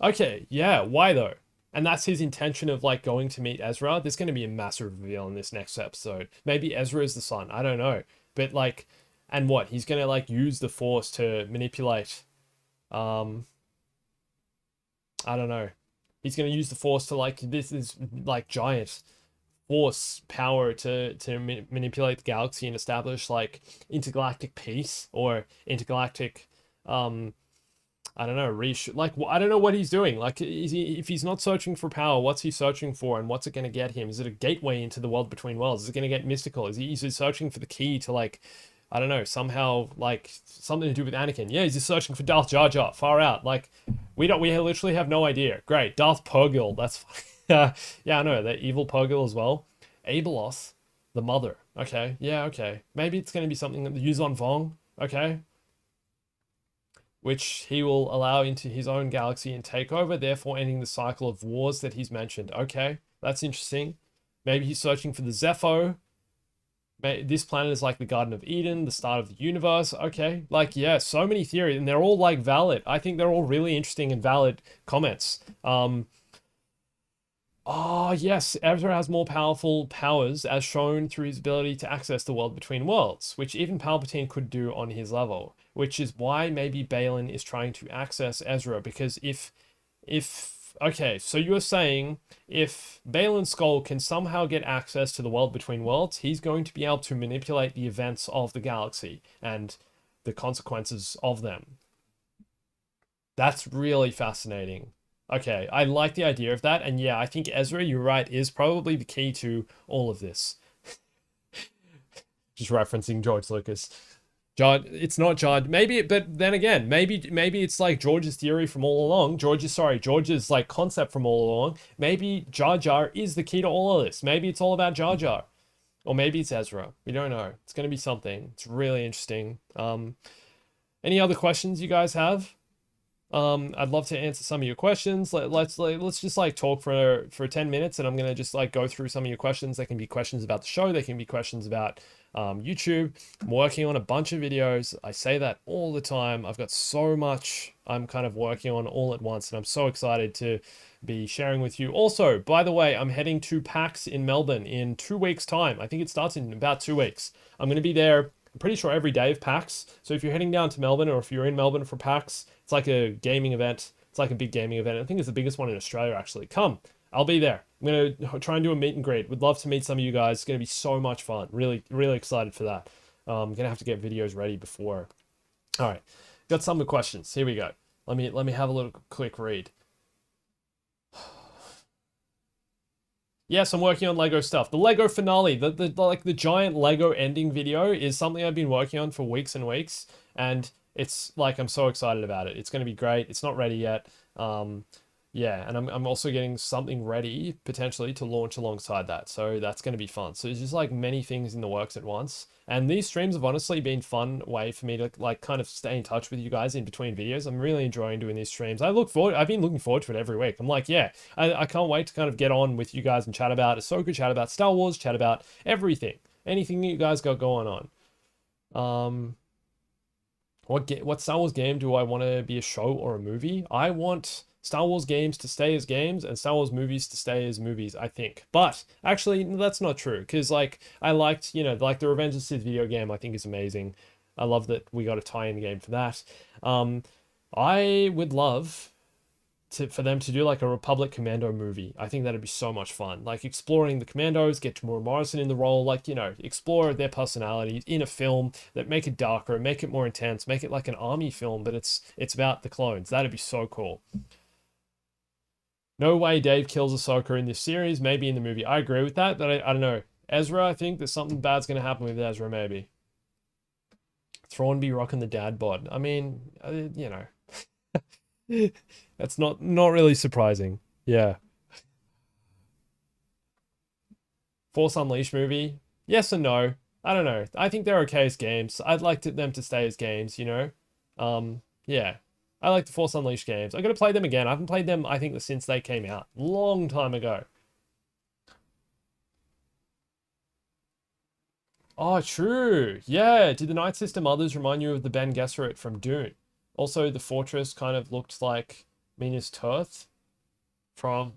Speaker 1: Okay, yeah, why though? And that's his intention of like going to meet Ezra. There's going to be a massive reveal in this next episode. Maybe Ezra is the son. I don't know. But like, and what? He's going to like use the Force to manipulate. I don't know. He's going to use the Force to like, this is like giant Force power to manipulate the galaxy and establish like intergalactic peace or intergalactic, I don't know, like, I don't know what he's doing. Like, if he's not searching for power, what's he searching for, and what's it going to get him? Is it a gateway into the world between worlds? Is it going to get mystical? Is he searching for the key to, like, I don't know, somehow, like, something to do with Anakin? Yeah, he's just searching for Darth Jar Jar. Far out. Like, we literally have no idea. Great. Darth Purgil. That's fine. Yeah, I know. The evil Purgil as well. Abeloth, the mother. Okay. Yeah, okay. Maybe it's going to be something that the Yuzon Vong. Okay. Which he will allow into his own galaxy and take over, therefore ending the cycle of wars that he's mentioned. Okay, that's interesting. Maybe he's searching for the Zepho. This planet is like the Garden of Eden, the start of the universe. Okay, like, yeah, so many theories, and they're all like valid. I think they're all really interesting and valid comments. Oh, yes, Ezra has more powerful powers as shown through his ability to access the world between worlds, which even Palpatine could do on his level, which is why maybe Balin is trying to access Ezra, because if Okay, so you were saying if Balin Skull can somehow get access to the world between worlds, he's going to be able to manipulate the events of the galaxy and the consequences of them. That's really fascinating. Okay, I like the idea of that, and yeah, I think Ezra, you're right, is probably the key to all of this. Just referencing George Lucas. George, it's not George. Maybe, but then again, maybe it's like George's theory from all along. George's like concept from all along. Maybe Jar Jar is the key to all of this. Maybe it's all about Jar Jar, or maybe it's Ezra. We don't know. It's gonna be something. It's really interesting. Any other questions you guys have? I'd love to answer some of your questions. Let's just like talk for 10 minutes, and I'm gonna just like go through some of your questions. They can be questions about the show. They can be questions about YouTube. I'm working on a bunch of videos. I say that all the time. I've got so much I'm kind of working on all at once, and I'm so excited to be sharing with you. Also, by the way, I'm heading to PAX in Melbourne in 2 weeks' time. I think it starts in about 2 weeks. I'm going to be there, I'm pretty sure, every day of PAX. So if you're heading down to Melbourne, or if you're in Melbourne for PAX, it's like a gaming event. It's like a big gaming event. I think it's the biggest one in Australia, actually. Come, I'll be there. I'm going to try and do a meet and greet. Would love to meet some of you guys. It's going to be so much fun. Really, really excited for that. I'm going to have to get videos ready before. All right, got some of the questions. Here we go. Let me have a little quick read. Yes, I'm working on Lego stuff. The Lego finale, the giant Lego ending video is something I've been working on for weeks and weeks, and it's like I'm so excited about it. It's going to be great. It's not ready yet. Yeah, and I'm also getting something ready potentially to launch alongside that. So that's going to be fun. So it's just like many things in the works at once. And these streams have honestly been a fun way for me to like kind of stay in touch with you guys in between videos. I'm really enjoying doing these streams. I've been looking forward to it every week. I'm like, yeah, I can't wait to kind of get on with you guys and chat about Ahsoka, chat about Star Wars, chat about everything. Anything you guys got going on. What Star Wars game do I want to be a show or a movie? I want Star Wars games to stay as games and Star Wars movies to stay as movies, I think. But actually, that's not true, because like I liked, like the Revenge of the Sith video game, I think is amazing. I love that we got a tie-in game for that. I would love for them to do like a Republic Commando movie. I think that'd be so much fun. Like exploring the Commandos, get Tamora Morrison in the role, like, explore their personalities in a film that make it darker, make it more intense, make it like an army film, but it's about the clones. That'd be so cool. No way Dave kills Ahsoka in this series, maybe in the movie. I agree with that, but I don't know. Ezra, I think there's something bad's going to happen with Ezra, maybe. Thrawn be rocking the dad bod. I mean, that's not really surprising. Yeah. Force Unleashed movie? Yes and no. I don't know. I think they're okay as games. I'd like them to stay as games, Yeah. I like the Force Unleashed games. I'm going to play them again. I haven't played them, I think, since they came out. Long time ago. Oh, true. Yeah. Did the Night Sister Mothers remind you of the Ben Gesserit from Dune? Also, the fortress kind of looked like Minas Tirith from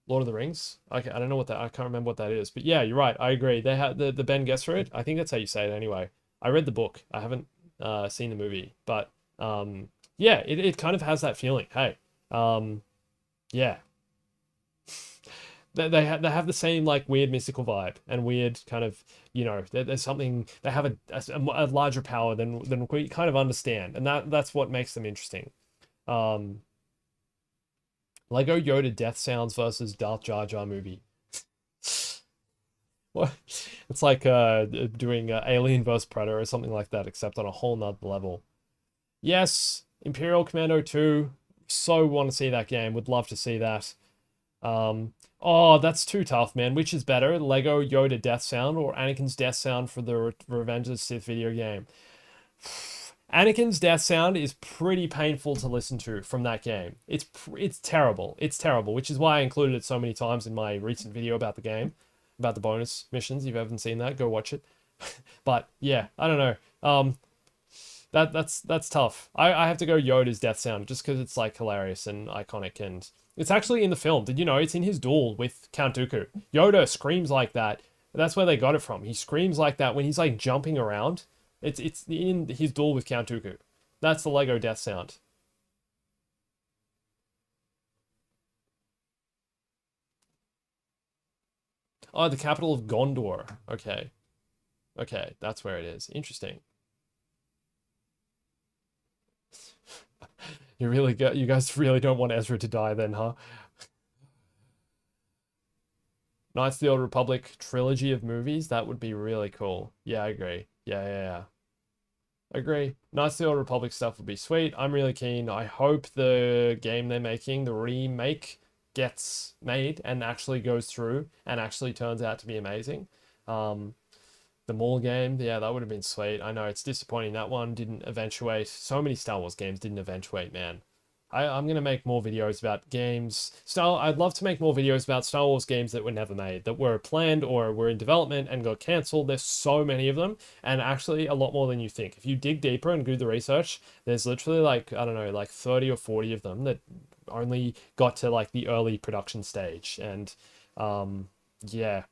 Speaker 1: Lord of the Rings. Okay, I don't know what that, I can't remember what that is. But yeah, you're right. I agree. They had the Ben Gesserit. I think that's how you say it anyway. I read the book. I haven't seen the movie. But yeah, it kind of has that feeling. Hey, yeah. They have the same like weird mystical vibe and weird kind of, there's something, they have a larger power than we kind of understand, and that's what makes them interesting. Lego Yoda death sounds versus Darth Jar Jar movie. What? It's like doing Alien vs Predator or something like that, except on a whole nother level. Yes, Imperial Commando 2. So want to see that game. Would love to see that. Oh, that's too tough, man. Which is better, Lego Yoda death sound or Anakin's death sound for the Revenge of the Sith video game? Anakin's death sound is pretty painful to listen to from that game. It's terrible. It's terrible, which is why I included it so many times in my recent video about the game, about the bonus missions. If you haven't seen that, go watch it. But yeah, I don't know. That's tough. I have to go Yoda's death sound just because it's like hilarious and iconic, and it's actually in the film. Did you know it's in his duel with Count Dooku? Yoda screams like that. That's where they got it from. He screams like that when he's like jumping around. It's in his duel with Count Dooku. That's the Lego death sound. Oh, the capital of Gondor. Okay. Okay, that's where it is. Interesting. You guys really don't want Ezra to die then, huh? Knights of the Old Republic trilogy of movies, that would be really cool. Yeah, I agree. Yeah. Agree. Knights of the Old Republic stuff would be sweet. I'm really keen. I hope the game they're making, the remake, gets made and actually goes through and actually turns out to be amazing. Um, the Maul game, yeah, that would have been sweet. I know it's disappointing that one didn't eventuate. So many Star Wars games didn't eventuate, man. I'm gonna make more videos about games. I'd love to make more videos about Star Wars games that were never made, that were planned or were in development and got cancelled. There's so many of them, and actually a lot more than you think. If you dig deeper and do the research, there's literally like, I don't know, like 30 or 40 of them that only got to like the early production stage. And yeah,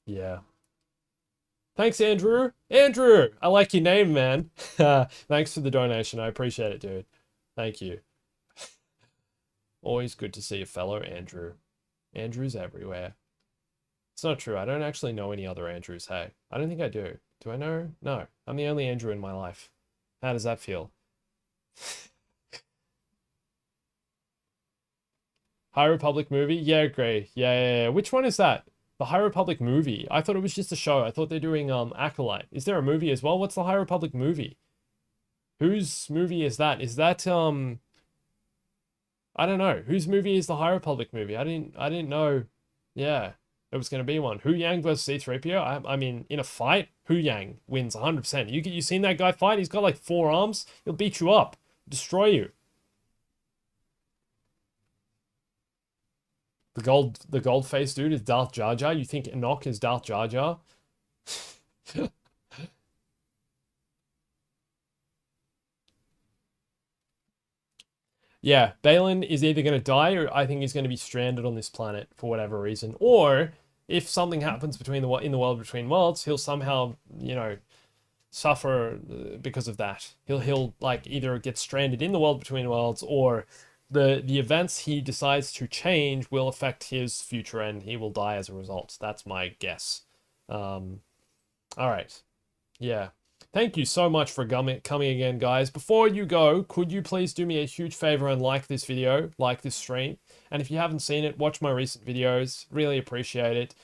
Speaker 1: yeah. Thanks, Andrew. Andrew, I like your name, man. Thanks for the donation. I appreciate it, dude. Thank you. Always good to see a fellow Andrew. Andrews everywhere. It's not true. I don't actually know any other Andrews. Hey, I don't think I do. Do I know? No. I'm the only Andrew in my life. How does that feel? High Republic movie? Yeah, agree. Yeah. Which one is that? The High Republic movie. I thought it was just a show. I thought they're doing Acolyte. Is there a movie as well? What's the High Republic movie? Whose movie is that? Is that I don't know. Whose movie is the High Republic movie? I didn't know. Yeah, there was gonna be one. Hu Yang versus C-3PO. I mean, in a fight, Hu Yang wins 100%. You seen that guy fight? He's got like 4 arms. He'll beat you up, destroy you. The gold face dude is Darth Jar Jar. You think Enoch is Darth Jar Jar? Yeah, Balin is either going to die or I think he's going to be stranded on this planet for whatever reason. Or if something happens in the world between worlds, he'll somehow, suffer because of that. He'll like either get stranded in the world between worlds or the events he decides to change will affect his future and he will die as a result. That's my guess. All right. Yeah. Thank you so much for coming again, guys. Before you go, could you please do me a huge favor and like this video, like this stream? And if you haven't seen it, watch my recent videos. Really appreciate it.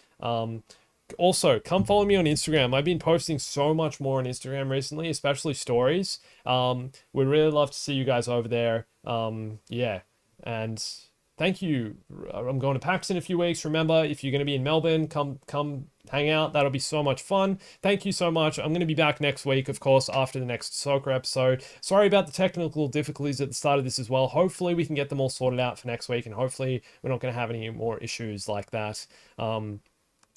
Speaker 1: Also, come follow me on Instagram. I've been posting so much more on Instagram recently, especially stories. We'd really love to see you guys over there. Yeah. And thank you. I'm going to PAX in a few weeks. Remember, if you're going to be in Melbourne, come hang out. That'll be so much fun. Thank you so much. I'm going to be back next week, of course, after the next Ahsoka episode. Sorry about the technical difficulties at the start of this as well. Hopefully we can get them all sorted out for next week, and hopefully we're not going to have any more issues like that.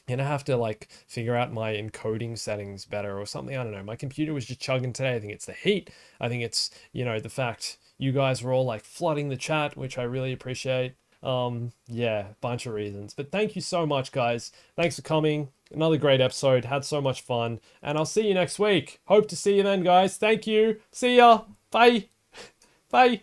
Speaker 1: And I have to like figure out my encoding settings better or something. I don't know. My computer was just chugging today. I think it's the heat. I think it's, the fact you guys were all like flooding the chat, which I really appreciate. Yeah, bunch of reasons. But thank you so much, guys. Thanks for coming. Another great episode. Had so much fun. And I'll see you next week. Hope to see you then, guys. Thank you. See ya. Bye. Bye.